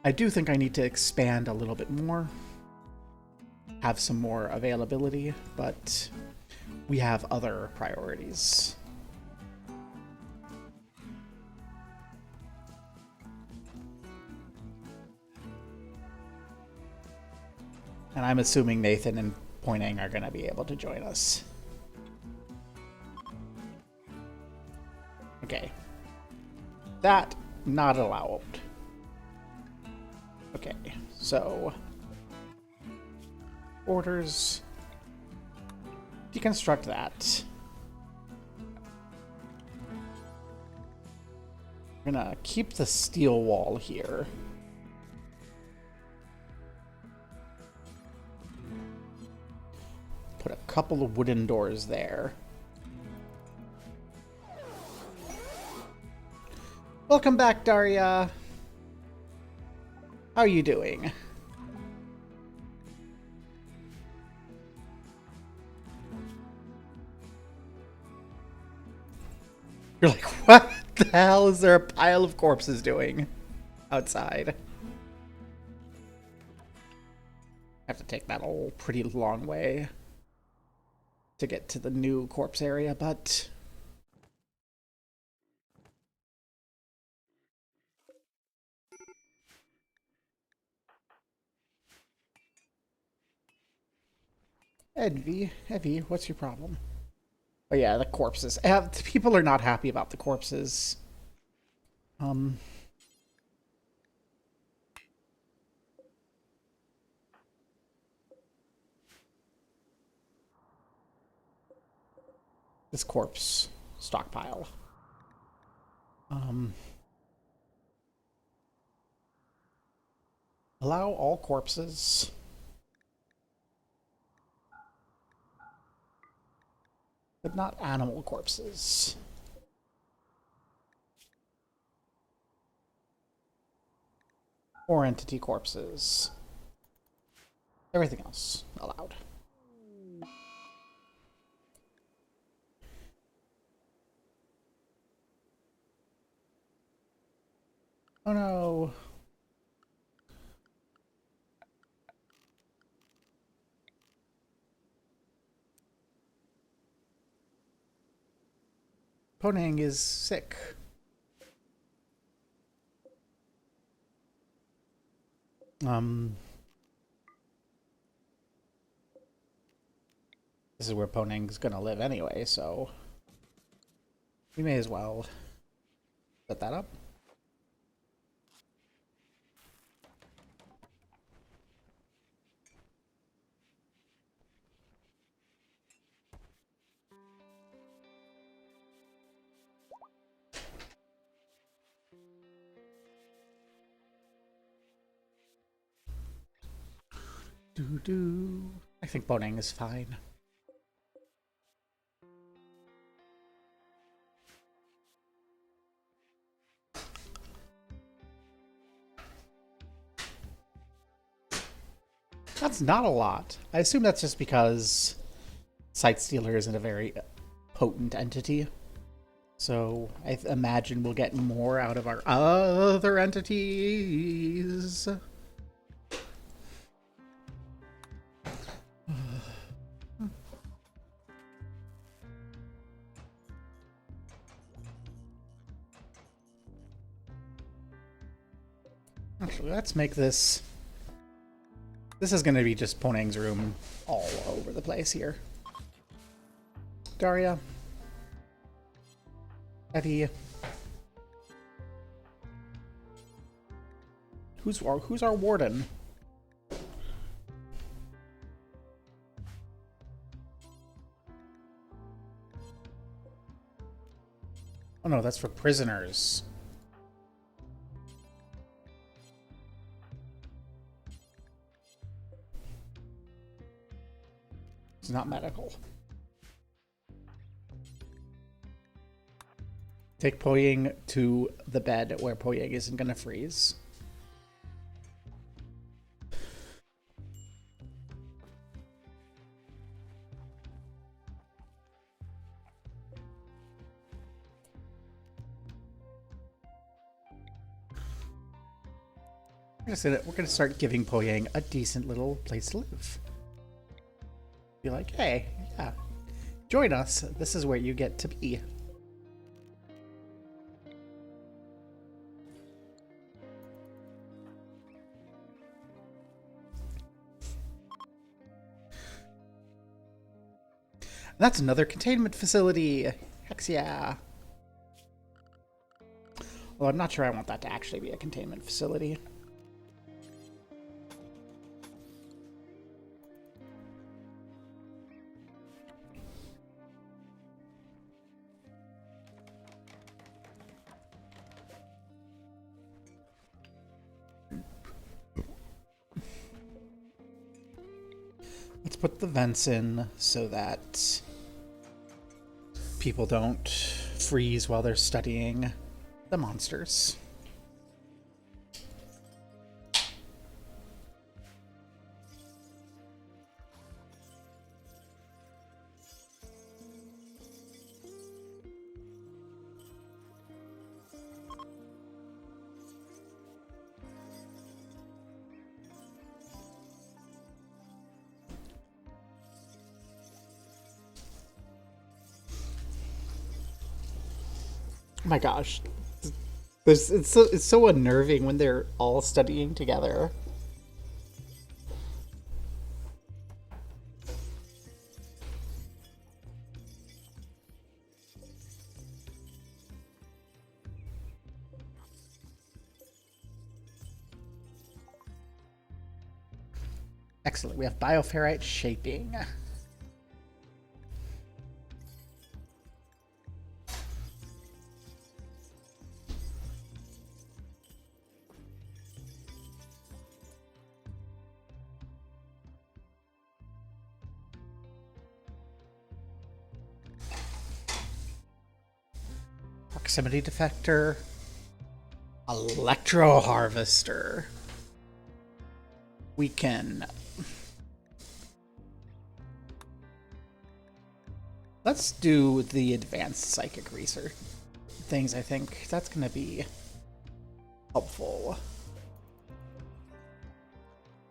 I do think I need to expand a little bit more. Have some more availability, but we have other priorities. And I'm assuming Nathan and Pointing are going to be able to join us. Okay. That, not allowed. Okay, so... orders... deconstruct that. We're gonna keep the steel wall here. Put a couple of wooden doors there. Welcome back, Daria. How are you doing? You're like, what the hell is there a pile of corpses doing outside? I have to take that whole pretty long way to get to the new corpse area, but... Evie, what's your problem? Oh yeah, the corpses. People are not happy about the corpses. this corpse stockpile. Allow all corpses. But not animal corpses. Or entity corpses. Everything else allowed. Oh no. Ponang is sick. This is where Ponang's gonna live anyway, so we may as well set that up. I think Ponang is fine. That's not a lot. I assume that's just because Sight Stealer isn't a very potent entity. So I imagine we'll get more out of our other entities. Actually, let's make this... This is going to be just Ponang's room all over the place here. Daria. Eddie. Who's our warden? Oh no, that's for prisoners. It's not medical. Take Poying to the bed where Poying isn't gonna freeze. We're gonna start giving Poyang a decent little place to live. Be like, hey, yeah, join us. This is where you get to be. That's another containment facility. Hex yeah. Well, I'm not sure I want that to actually be a containment facility. Let's put the vents in so that people don't freeze while they're studying the monsters. Oh my gosh. It's so unnerving when they're all studying together. Excellent. We have bioferrite shaping. proximity defector, electro harvester. We can... Let's do the advanced psychic research things. I think that's going to be helpful.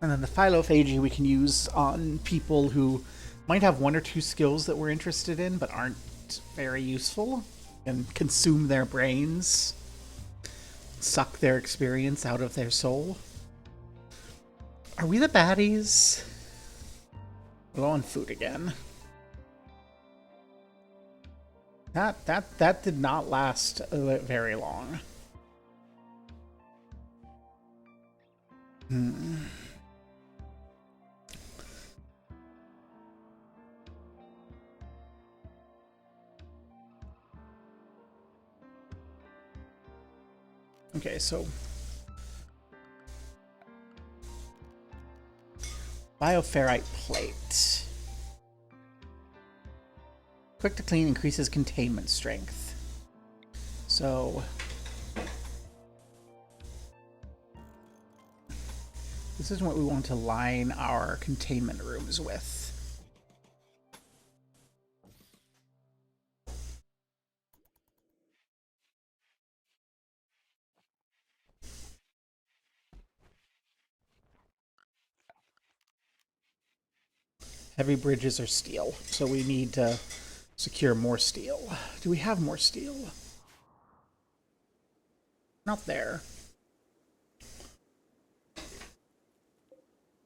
And then the philophagy we can use on people who might have one or two skills that we're interested in but aren't very useful, and consume their brains, suck their experience out of their soul. Are we the baddies? Low on food again. That did not last very long. Okay, so bioferrite plate. Quick to clean increases containment strength. So this is what we want to line our containment rooms with. Heavy bridges are steel, so we need to secure more steel. Do we have more steel? Not there.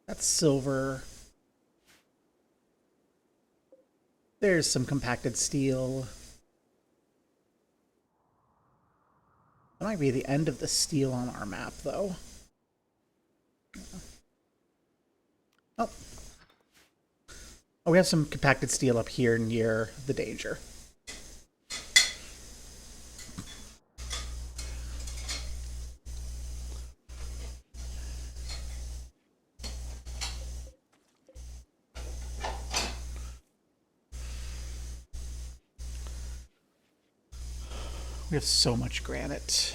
That's silver. There's some compacted steel. That might be the end of the steel on our map, though. Oh. Oh, we have some compacted steel up here near the danger. We have so much granite.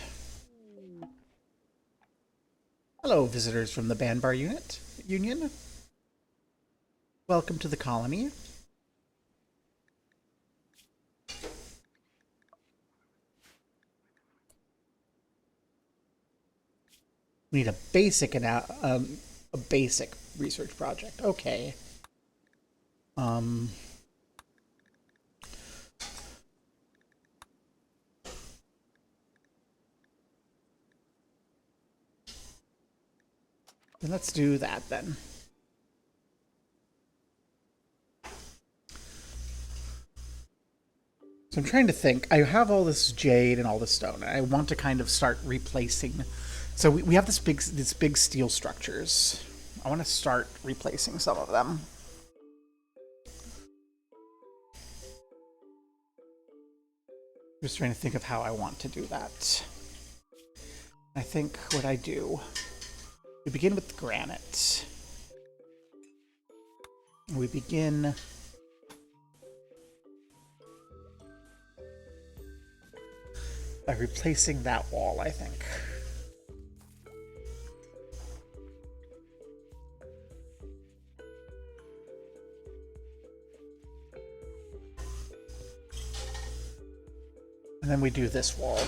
Hello, visitors from the Banbar Union. Welcome to the colony. We need a basic research project. Okay. Then let's do that then. So I'm trying to think. I have all this jade and all this stone, and I want to kind of start replacing. So we have these big steel structures. I want to start replacing some of them. Just trying to think of how I want to do that. I think what I do, we begin with granite. We begin by replacing that wall, I think. And then we do this wall.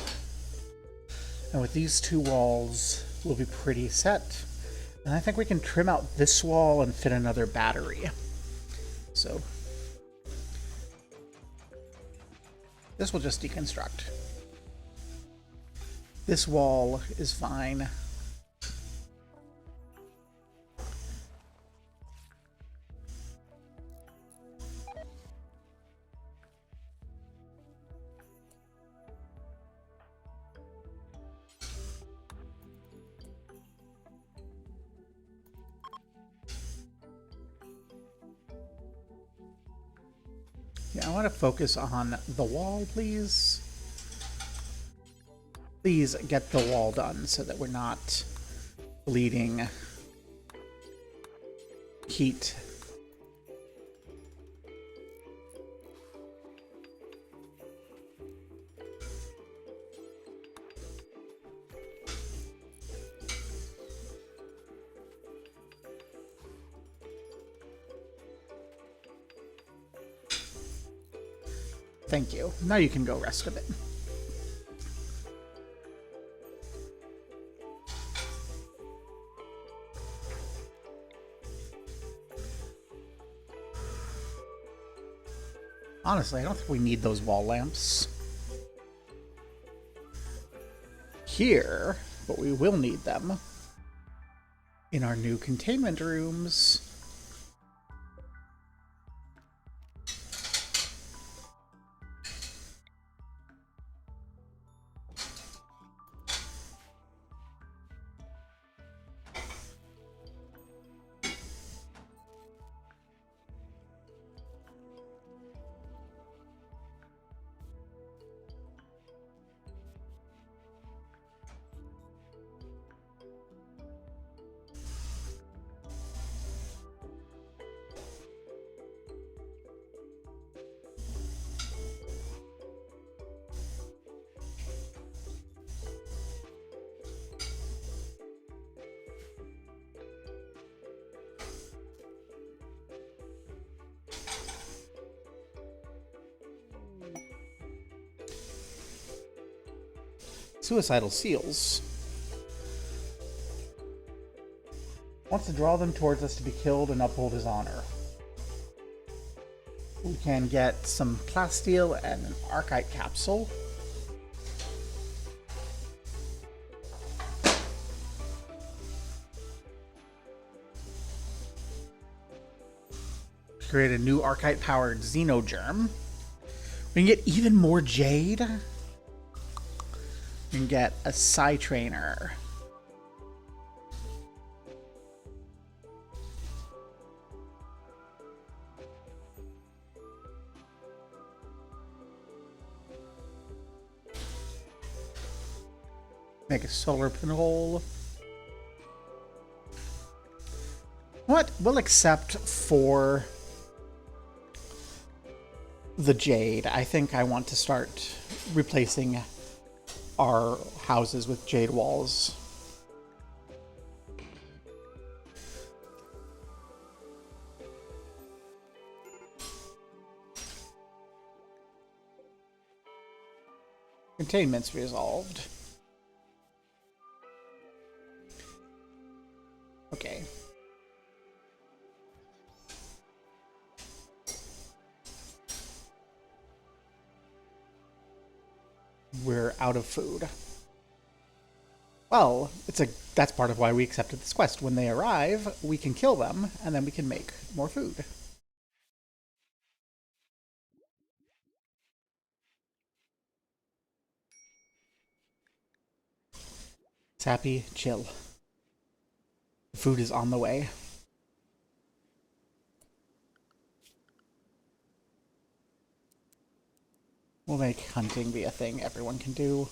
And with these two walls, we'll be pretty set. And I think we can trim out this wall and fit another battery. So this will just deconstruct. This wall is fine. Yeah, I want to focus on the wall, please. Please get the wall done so that we're not bleeding heat. Thank you. Now you can go rest a bit. Honestly, I don't think we need those wall lamps here, but we will need them in our new containment rooms. Suicidal seals. Wants to draw them towards us to be killed and uphold his honor. We can get some plasteel and an archite capsule. Create a new archite powered xenogerm. We can get even more jade. We can get a Psy Trainer. Make a solar panel. What? We'll accept for the jade. I think I want to start replacing our houses with jade walls. Containment's resolved. Okay. We're out of food. Well, that's part of why we accepted this quest. When they arrive, we can kill them, and then we can make more food. Sappy, chill. The food is on the way. We'll make hunting be a thing everyone can do.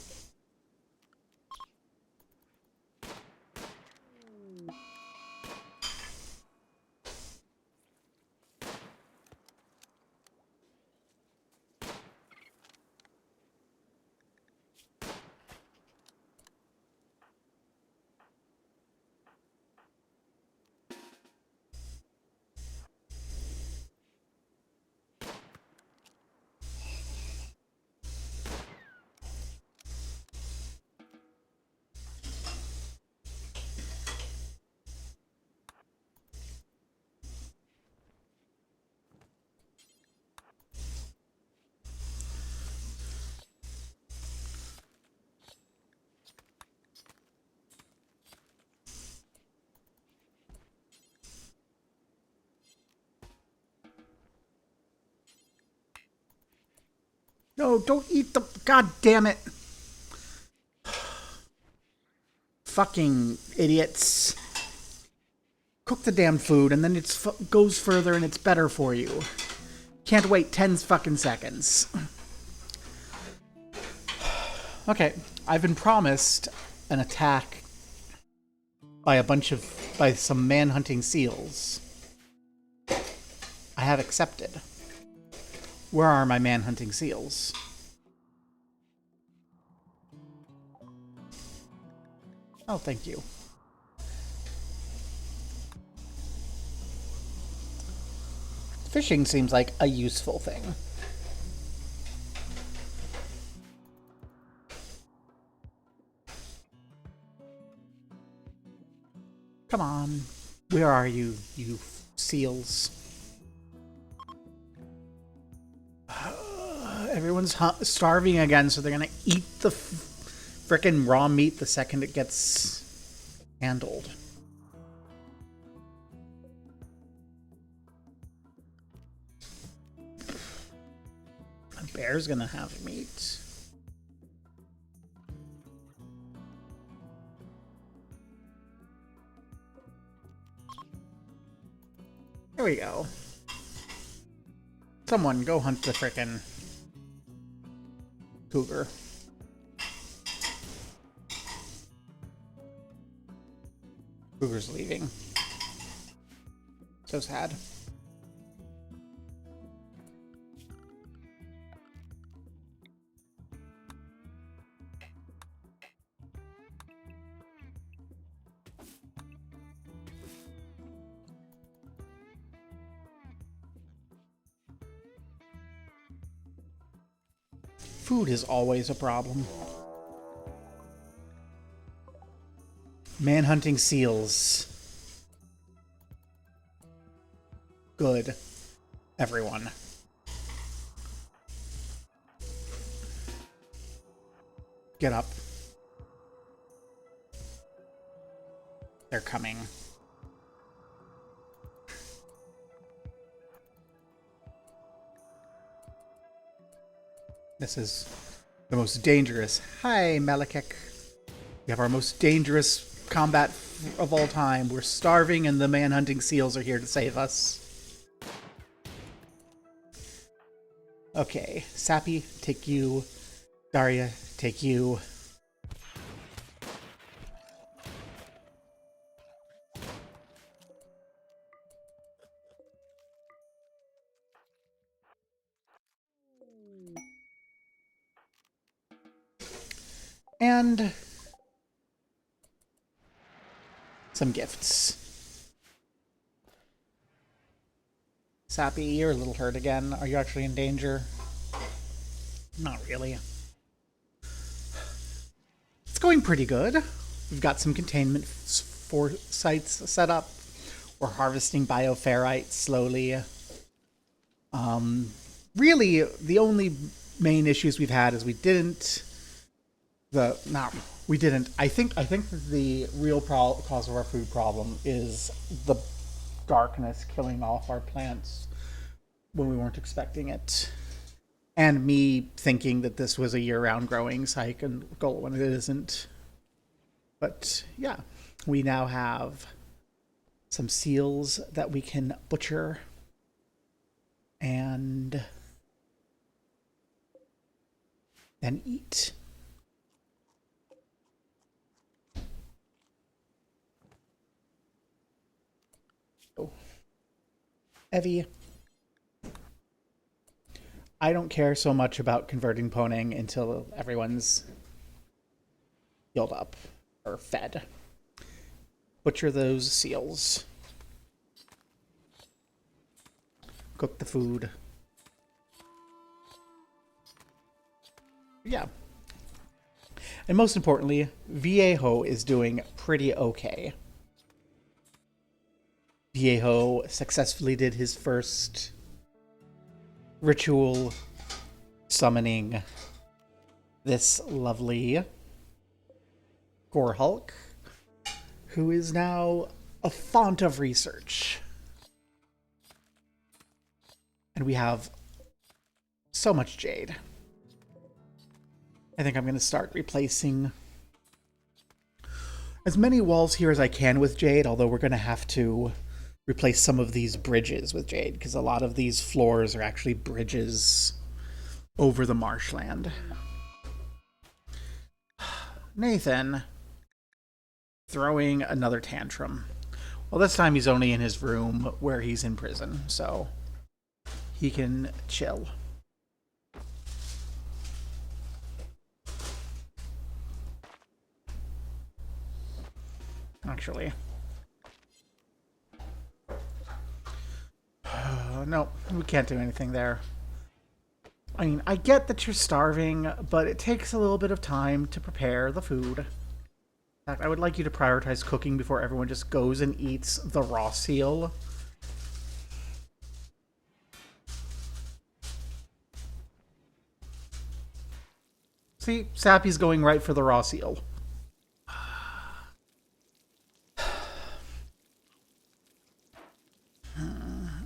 No, don't eat the... God damn it. Fucking idiots. Cook the damn food and then it goes further and it's better for you. Can't wait 10 fucking seconds. Okay, I've been promised an attack by some man-hunting seals. I have accepted. Where are my man-hunting seals? Oh, thank you. Fishing seems like a useful thing. on. Where are you, you seals? Everyone's starving again, so they're gonna eat the frickin' raw meat the second it gets handled. A bear's gonna have meat. There we go. Someone go hunt the frickin' cougar. Cougar's leaving. So sad. Food is always a problem. Manhunting seals. Good. Everyone. Get up. They're coming. This is the most dangerous. Hi, Malekith. We have our most dangerous combat of all time. We're starving and the manhunting seals are here to save us. Okay, Sappy, take you. Daria, take you. And some gifts. Sappy, you're a little hurt again. Are you actually in danger? Not really. It's going pretty good. We've got some containment sites set up. We're harvesting bioferrite slowly. Really, the only main issues we've had is we didn't. I think that the real cause of our food problem is the darkness killing off our plants when we weren't expecting it, and me thinking that this was a year-round growing cycle when it isn't. But yeah, we now have some seals that we can butcher and then eat. Evie, I don't care so much about converting poning until everyone's healed up or fed. Butcher those seals. Cook the food. Yeah. And most importantly, Viejo is doing pretty okay. Viejo successfully did his first ritual summoning this lovely Gore Hulk, who is now a font of research. And we have so much jade. I think I'm going to start replacing as many walls here as I can with jade, although we're going to have to replace some of these bridges with jade, because a lot of these floors are actually bridges over the marshland. Nathan throwing another tantrum. Well, this time he's only in his room where he's in prison, so he can chill. Actually, no, we can't do anything there. I mean, I get that you're starving, but it takes a little bit of time to prepare the food. In fact, I would like you to prioritize cooking before everyone just goes and eats the raw seal. See, Sappy's going right for the raw seal.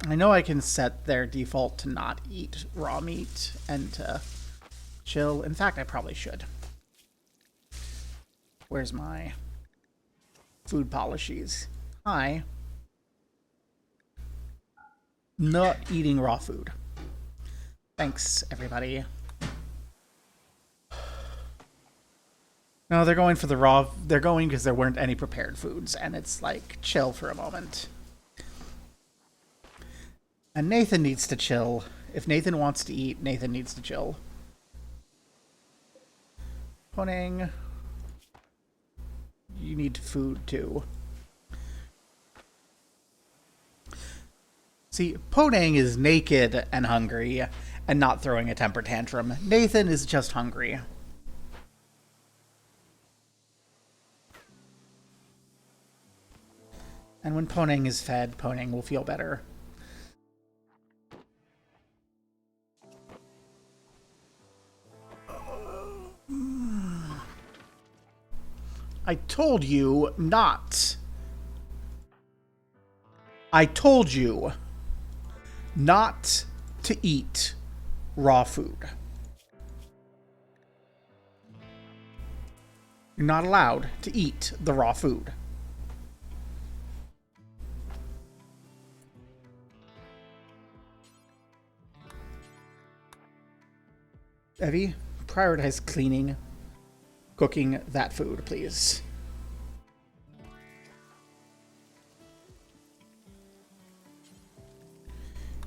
I know I can set their default to not eat raw meat and to chill. In fact, I probably should. Where's my food polishes? Hi. Not eating raw food. Thanks, everybody. No, they're going for the raw. They're going because there weren't any prepared foods, and it's like chill for a moment. And Nathan needs to chill. If Nathan wants to eat, Nathan needs to chill. Poning. You need food too. See, Podang is naked and hungry and not throwing a temper tantrum. Nathan is just hungry. And when Ponang is fed, Ponang will feel better. I told you not. I told you not to eat raw food. You're not allowed to eat the raw food. Evie, prioritize cleaning, cooking that food, please.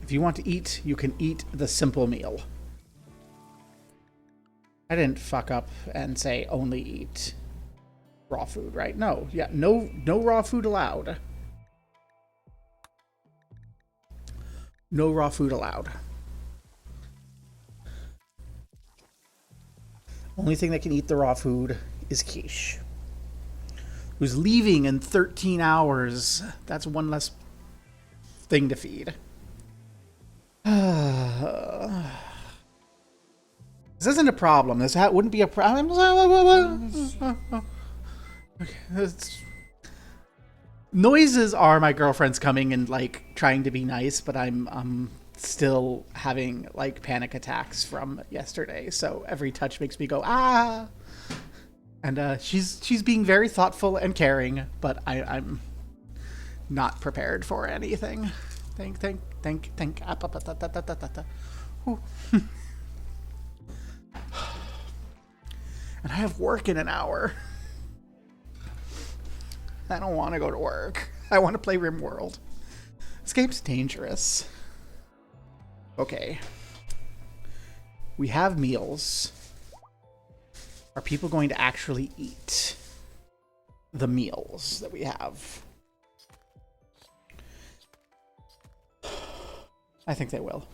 If you want to eat, you can eat the simple meal. I didn't fuck up and say only eat raw food, right? No, yeah, no raw food allowed. No raw food allowed. Only thing that can eat the raw food is Quiche, who's leaving in 13 hours. That's one less thing to feed. This isn't a problem. This wouldn't be a problem. Okay. Noises are my girlfriend's coming and like trying to be nice, but I'm still having like panic attacks from yesterday. So every touch makes me go ah. And she's being very thoughtful and caring, but I'm not prepared for anything. Think. And I have work in an hour. I don't want to go to work. I want to play Rimworld. This game's dangerous. Okay. We have meals. Are people going to actually eat the meals that we have? I think they will.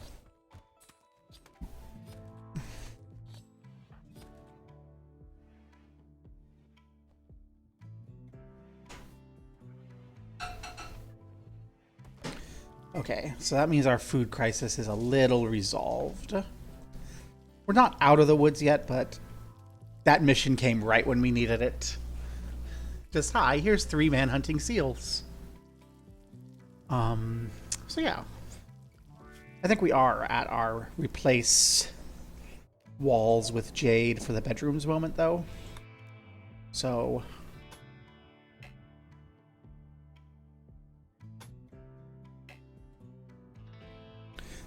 Okay, so that means our food crisis is a little resolved. We're not out of the woods yet, but that mission came right when we needed it. Just, hi, here's 3 man-hunting seals. So yeah. I think we are at our replace walls with jade for the bedrooms moment, though. So...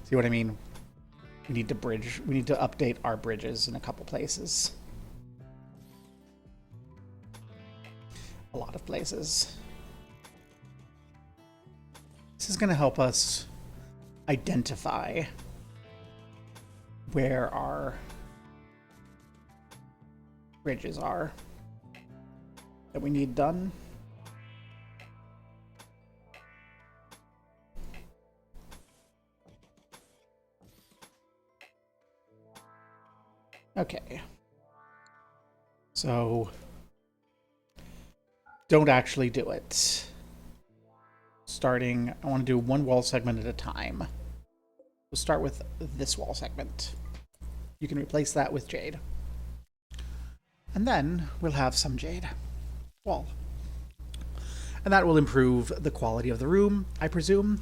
see what I mean? We need to update our bridges in a couple places. A lot of places. This is going to help us identify where our bridges are that we need done. Okay. So don't actually do it. Starting, I want to do one wall segment at a time. We'll start with this wall segment. You can replace that with jade. And then we'll have some jade wall. And that will improve the quality of the room, I presume.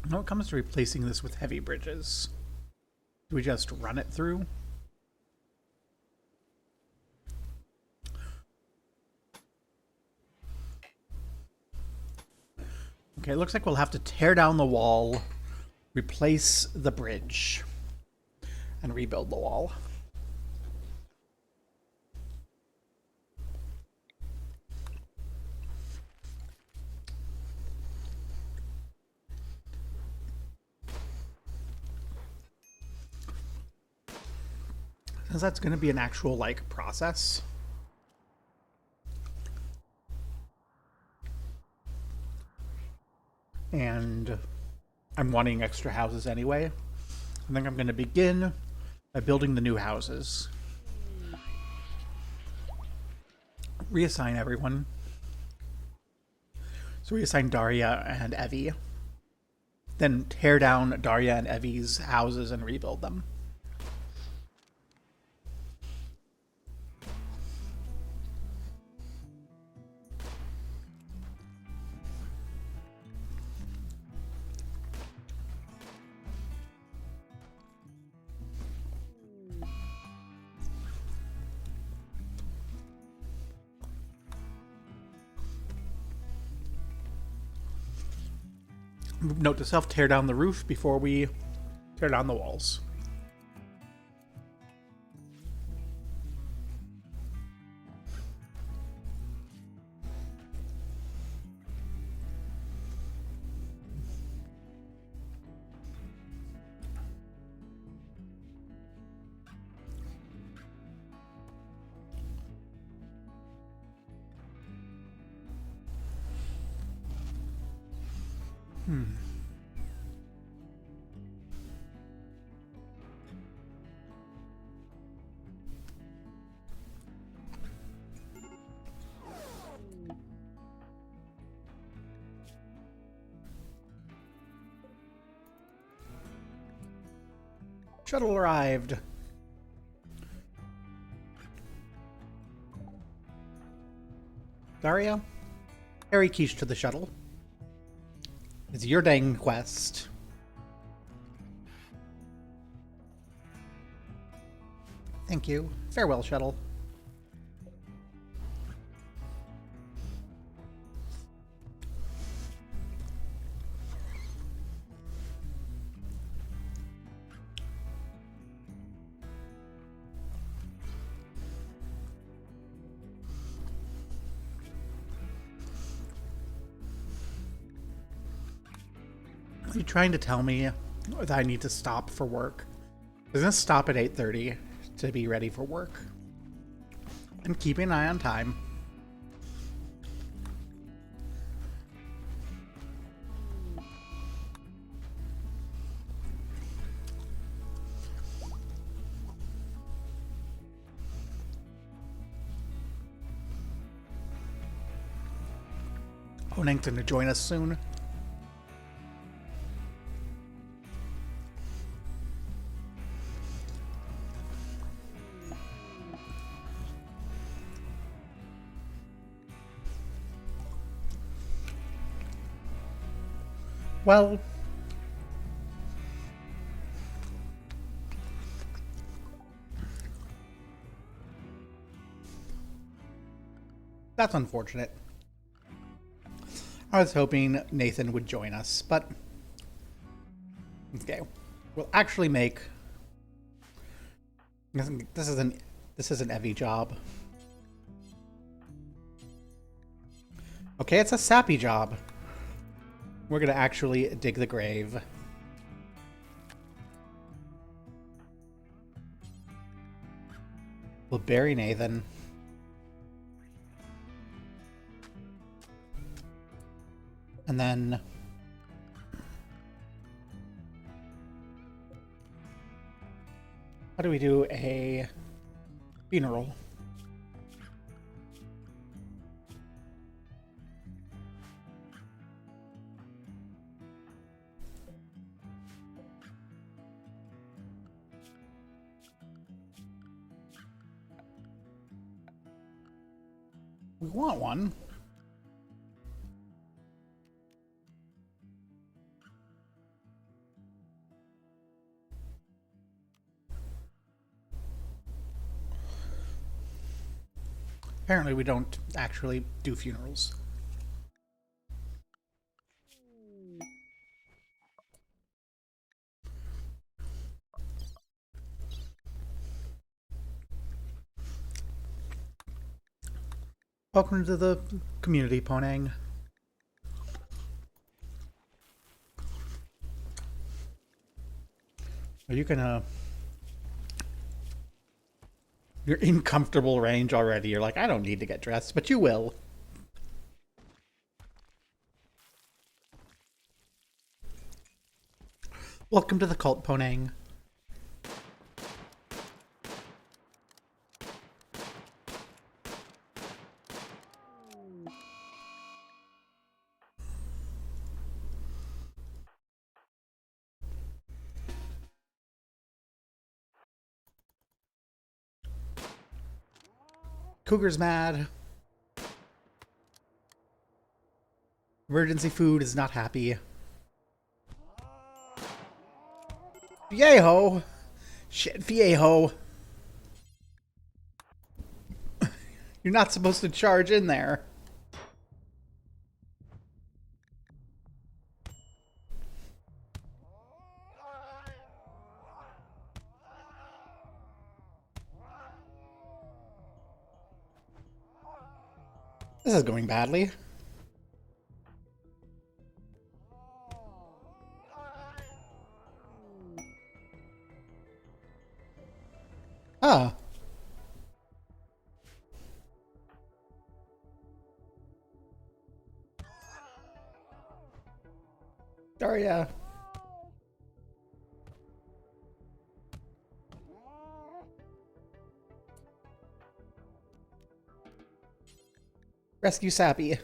When it comes to replacing this with heavy bridges, do we just run it through? Okay, it looks like we'll have to tear down the wall, replace the bridge, and rebuild the wall. Since that's going to be an actual, like, process. And I'm wanting extra houses anyway. I think I'm going to begin by building the new houses. Reassign everyone. So reassign Daria and Evie. Then tear down Daria and Evie's houses and rebuild them. Note to self, tear down the roof before we tear down the walls. Shuttle arrived. Daria, carry Quiche to the shuttle. It's your dang quest. Thank you. Farewell, shuttle. Are you trying to tell me that I need to stop for work? I'm gonna stop at 8:30 to be ready for work. I'm keeping an eye on time. Honing's gonna join us soon. Well, that's unfortunate. I was hoping Nathan would join us, but okay. We'll actually make this is an Evie job. Okay, it's a sappy job. We're gonna actually dig the grave. We'll bury Nathan. And then... how do we do a funeral? We want one. Apparently we don't actually do funerals. Welcome to the community, Ponang. Are you gonna... you're in comfortable range already. You're like, I don't need to get dressed, but you will. Welcome to the cult, Ponang. Cougar's mad. Emergency food is not happy. Viejo! Shit, Viejo! You're not supposed to charge in there. This is going badly. Ah. Daria. Rescue Sappy.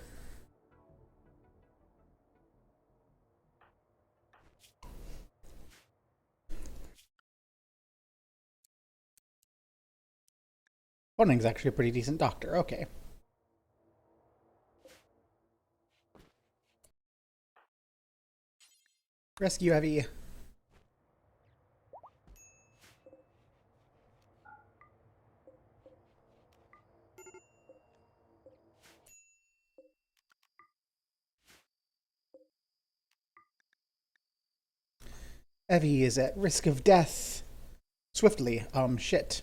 Boning's actually a pretty decent doctor. Okay. Rescue Evie. Evie is at risk of death. Swiftly. Shit.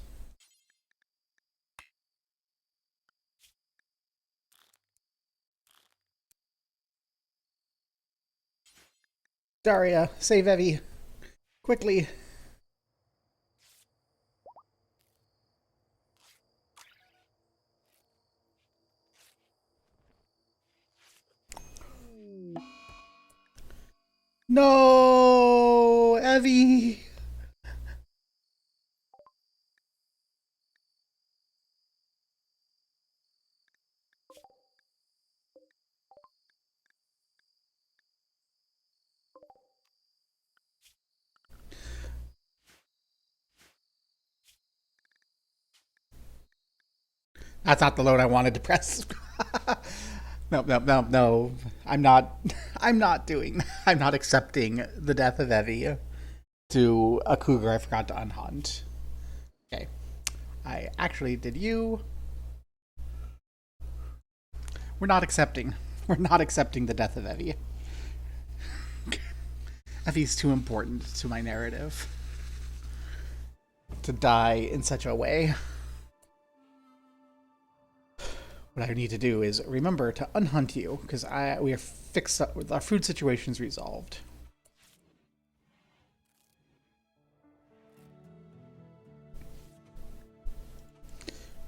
Daria, save Evie. Quickly. No, Evie. That's not the load I wanted to press. No. I'm not. I'm not accepting the death of Evie to a cougar I forgot to unhunt. Okay. I actually did you. We're not accepting. We're not accepting the death of Evie. Evie's too important to my narrative to die in such a way. What I need to do is remember to unhunt you, because we are fixed up with our food situation's resolved.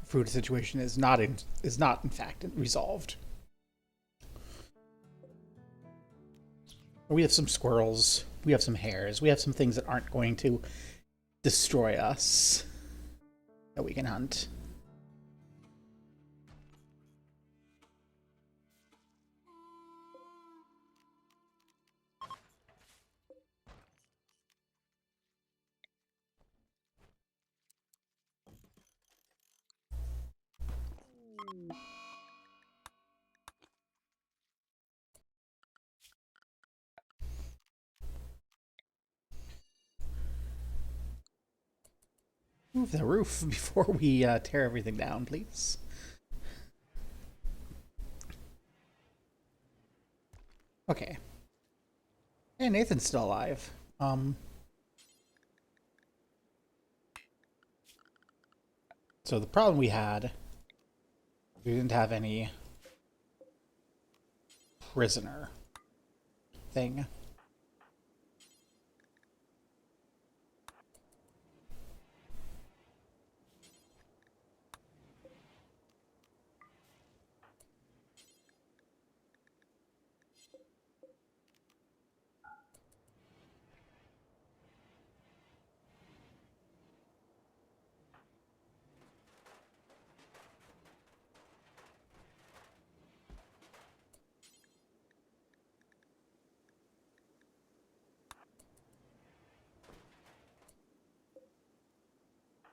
Food situation is not in fact resolved. We have some squirrels, we have some hares, we have some things that aren't going to destroy us that we can hunt. Move the roof before we tear everything down, please. Okay. Hey, Nathan's still alive. So the problem we had, we didn't have any prisoner thing.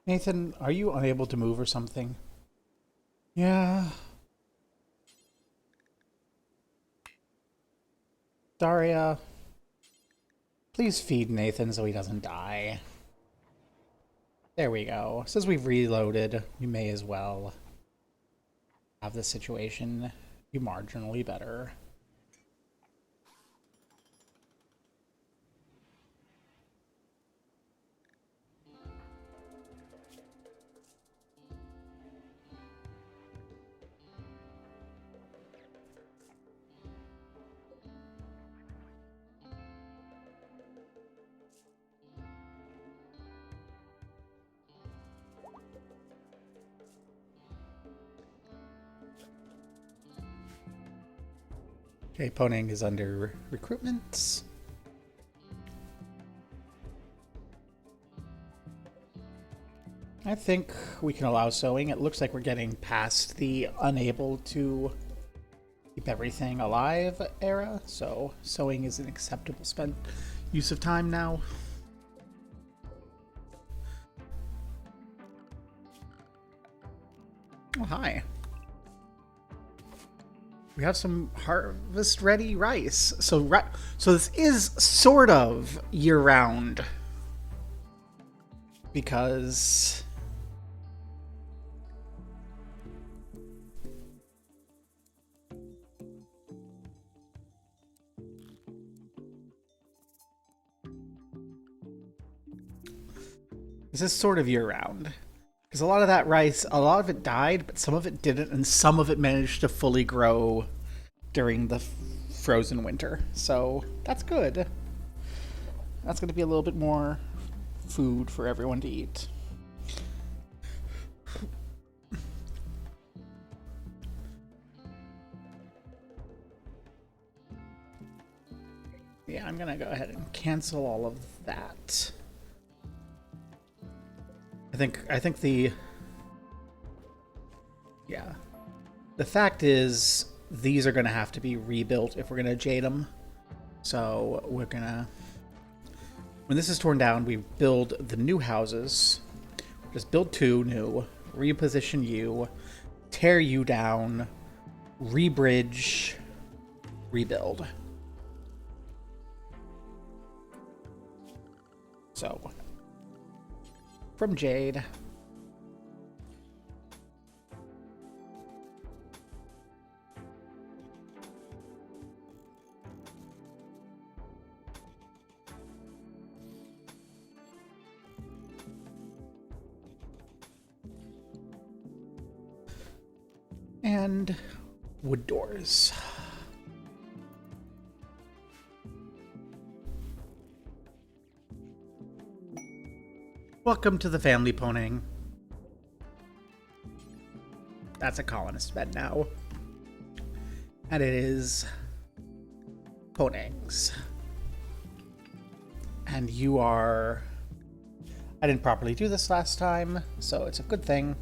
Nathan, are you unable to move or something? Yeah. Daria, please feed Nathan so he doesn't die. There we go. Since we've reloaded, we may as well have the situation be marginally better. Okay, Poning is under recruitment. I think we can allow sewing. It looks like we're getting past the unable to keep everything alive era, so sewing is an acceptable use of time now. Oh, hi. We have some harvest-ready rice. So this is sort of year-round. Because... this is sort of year-round. Because a lot of that rice, a lot of it died, but some of it didn't, and some of it managed to fully grow during the frozen winter. So that's good. That's going to be a little bit more food for everyone to eat. Yeah, I'm going to go ahead and cancel all of that. I think the fact is these are going to have to be rebuilt if we're going to jade them. So we're going to, when this is torn down, we build the new houses. Just build 2 new, reposition you, tear you down, rebridge, rebuild. So from Jade. and wood doors. Welcome to the family ponying. That's a colonist bed now. And it is Ponang's. And you are... I didn't properly do this last time, so it's a good thing.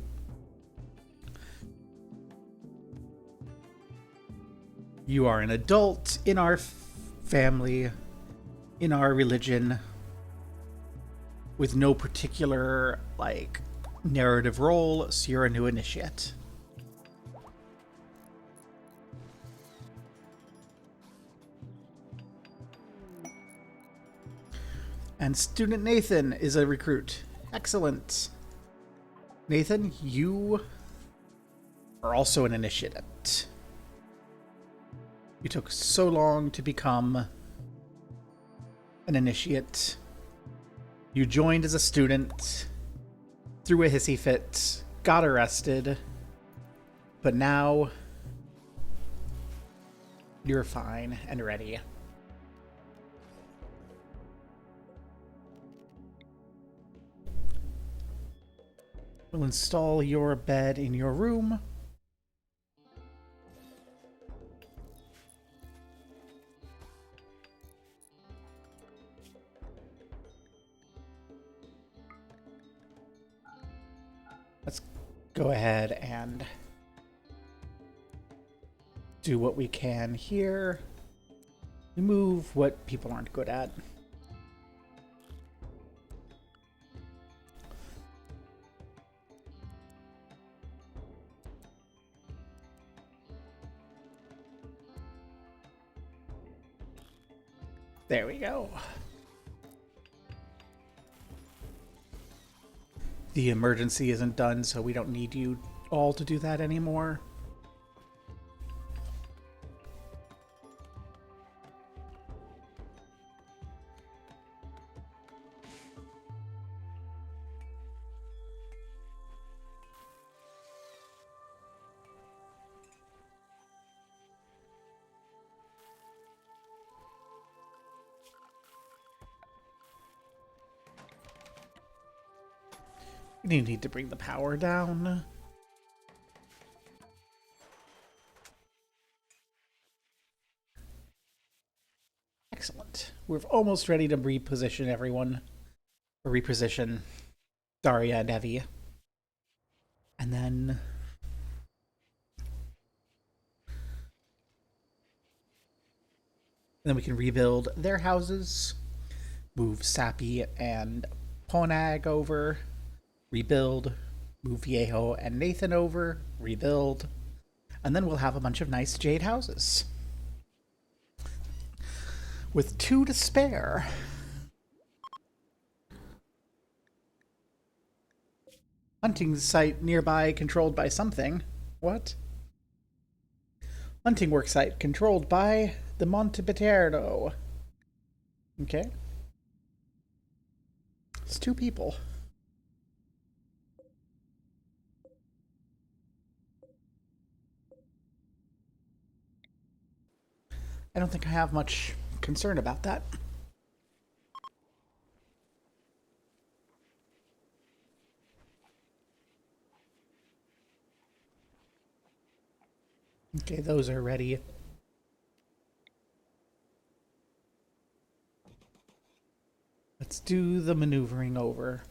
You are an adult in our family, in our religion, with no particular, like, narrative role, so you're a new initiate. And student Nathan is a recruit. Excellent. Nathan, you are also an initiate. You took so long to become an initiate. You joined as a student, threw a hissy fit, got arrested, but now you're fine and ready. We'll install your bed in your room. Let's go ahead and do what we can here. Remove what people aren't good at. There we go. The emergency isn't done, so we don't need you all to do that anymore. You need to bring the power down. Excellent. We're almost ready to reposition everyone. Or reposition Daria and Evie. And then we can rebuild their houses. Move Sappy and Ponag over. Rebuild, move Viejo and Nathan over, rebuild, and then we'll have a bunch of nice jade houses. With 2 to spare. Hunting site nearby controlled by something. What? Hunting work site controlled by the Montevideo. Okay. It's 2 people. I don't think I have much concern about that. Okay, those are ready. Let's do the maneuvering over.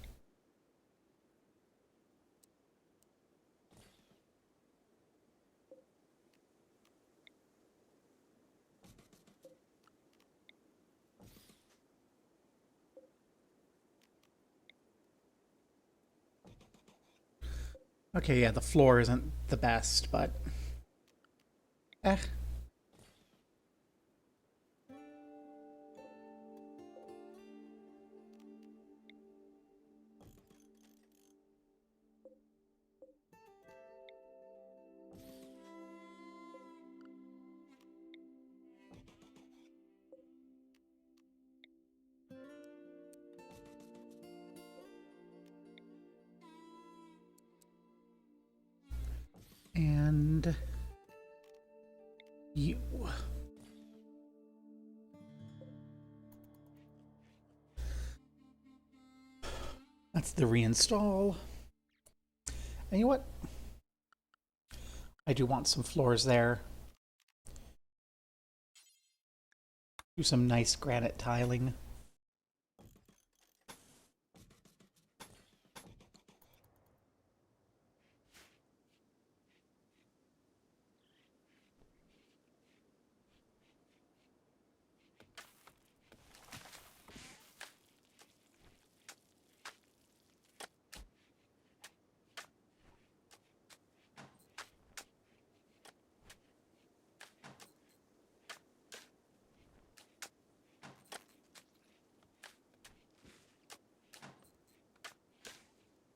Okay, yeah, the floor isn't the best, but... And That's the reinstall. And you know what? I do want some floors there. Do some nice granite tiling.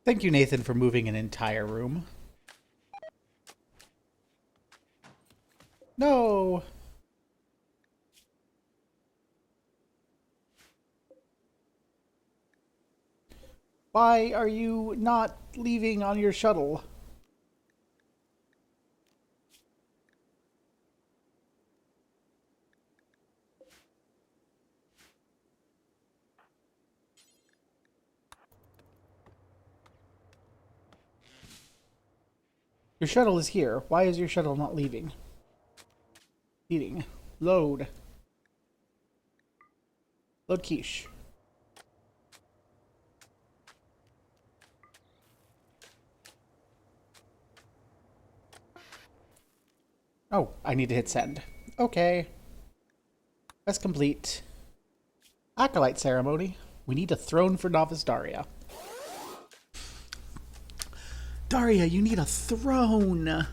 Thank you, Nathan, for moving an entire room. No! Why are you not leaving on your shuttle? Your shuttle is here. Why is your shuttle not leaving? Eating. Load. Load quiche. Oh, I need to hit send. Okay. Quest complete. Acolyte ceremony. We need a throne for Novice Daria. Daria, you need a throne.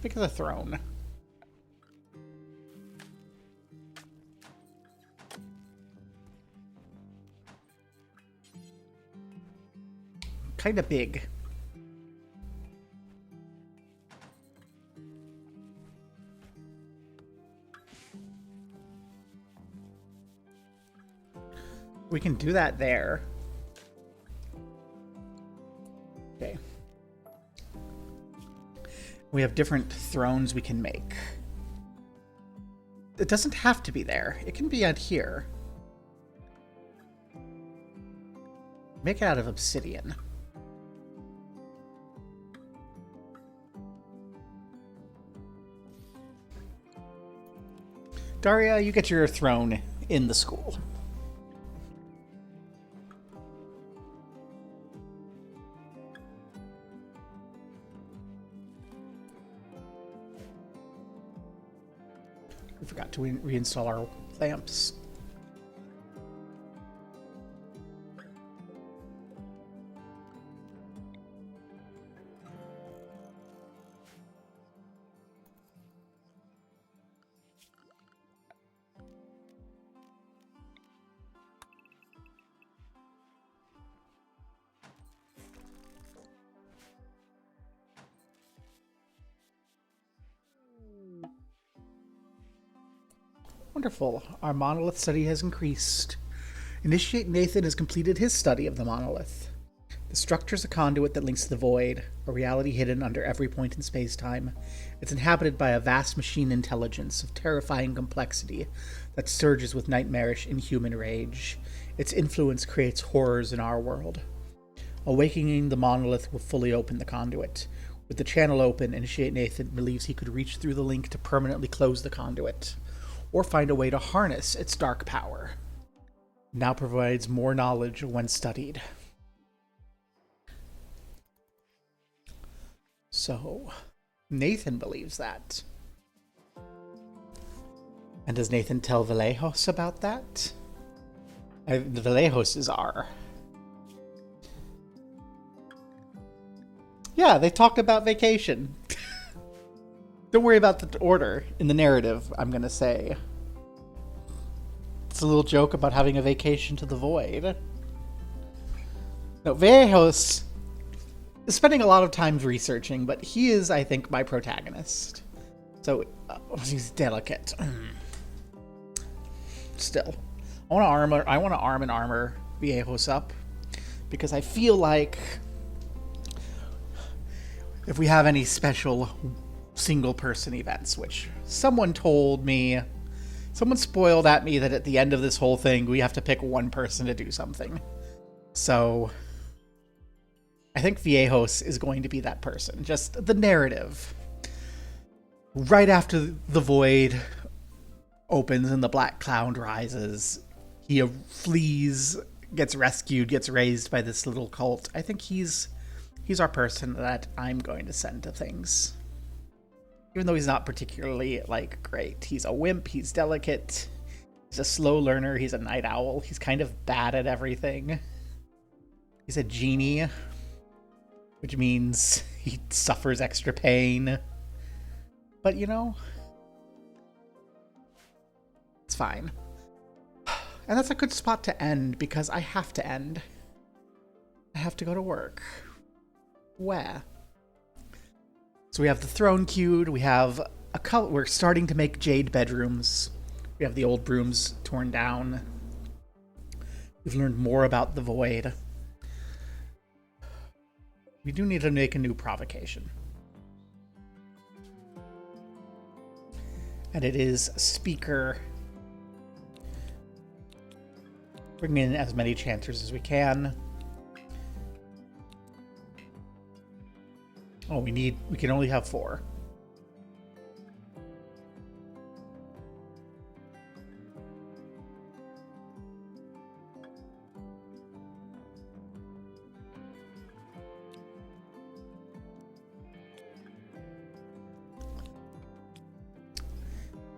Pick the throne. Kind of big. We can do that there. Okay. We have different thrones we can make. It doesn't have to be there. It can be out here. Make it out of obsidian. Daria, you get your throne in the school. We forgot to reinstall our lamps. Wonderful. Our monolith study has increased. Initiate Nathan has completed his study of the monolith. The structure is a conduit that links to the void, a reality hidden under every point in space-time. It's inhabited by a vast machine intelligence of terrifying complexity that surges with nightmarish, inhuman rage. Its influence creates horrors in our world. Awakening the monolith will fully open the conduit. With the channel open, Initiate Nathan believes he could reach through the link to permanently close the conduit, or find a way to harness its dark power. Now provides more knowledge when studied. So, Nathan believes that. And does Nathan tell Vallejos about that? The Vallejos is R. Yeah, they talked about vacation. Don't worry about the order in the narrative, I'm going to say. It's a little joke about having a vacation to the void. No, Vallejos is spending a lot of time researching, but he is, I think, my protagonist. So, he's delicate. Still. I want to arm and armor Vallejos up, because I feel like if we have any special single-person events, which someone told me, someone spoiled at me that at the end of this whole thing, we have to pick one person to do something. So I think Viejos is going to be that person. Just the narrative. Right after the void opens and the black cloud rises, he flees, gets rescued, gets raised by this little cult. I think he's our person that I'm going to send to things. Even though he's not particularly, like, great. He's a wimp, he's delicate, he's a slow learner, he's a night owl, he's kind of bad at everything. He's a genie, which means he suffers extra pain. But, you know, it's fine. And that's a good spot to end, because I have to end. I have to go to work. Where? So we have the throne queued, we have a couple, we're starting to make jade bedrooms. We have the old rooms torn down. We've learned more about the void. We do need to make a new provocation. And it is speaker. Bring in as many chanters as we can. Oh, we can only have 4.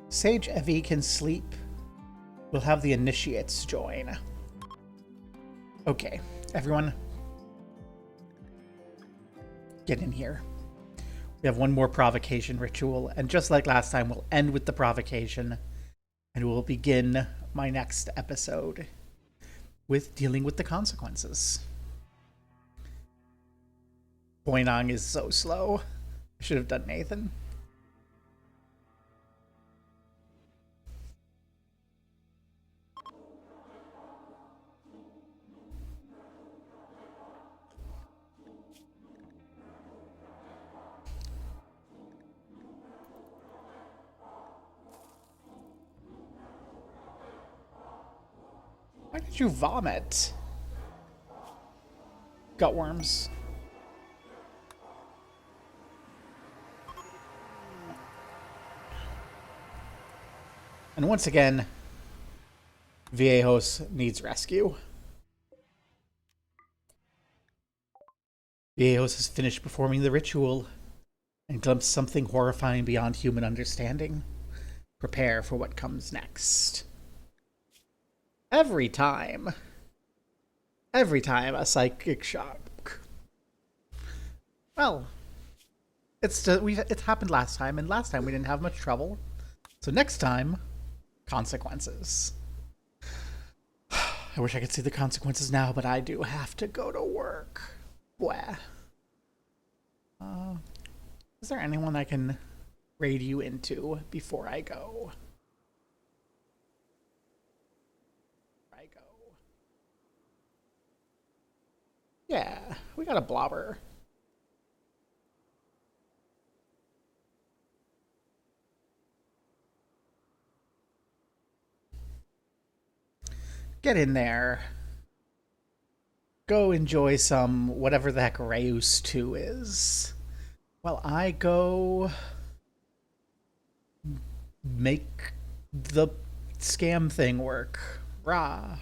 Sage Evie can sleep. We'll have the initiates join. Okay, everyone. Get in here. We have one more provocation ritual, and just like last time, we'll end with the provocation, and we'll begin my next episode with dealing with the consequences. Boinong is so slow. I should have done Nathan. Why did you vomit? Gutworms. And once again, Viejos needs rescue. Viejos has finished performing the ritual and glimpsed something horrifying beyond human understanding. Prepare for what comes next. Every time a psychic shock. Well, it's happened last time, and last time we didn't have much trouble. So next time, consequences. I wish I could see the consequences now, but I do have to go to work. Blah. Is there anyone I can raid you into before I go? Yeah, we got a blobber. Get in there. Go enjoy some whatever the heck Reus 2 is. While I go make the scam thing work. Rah.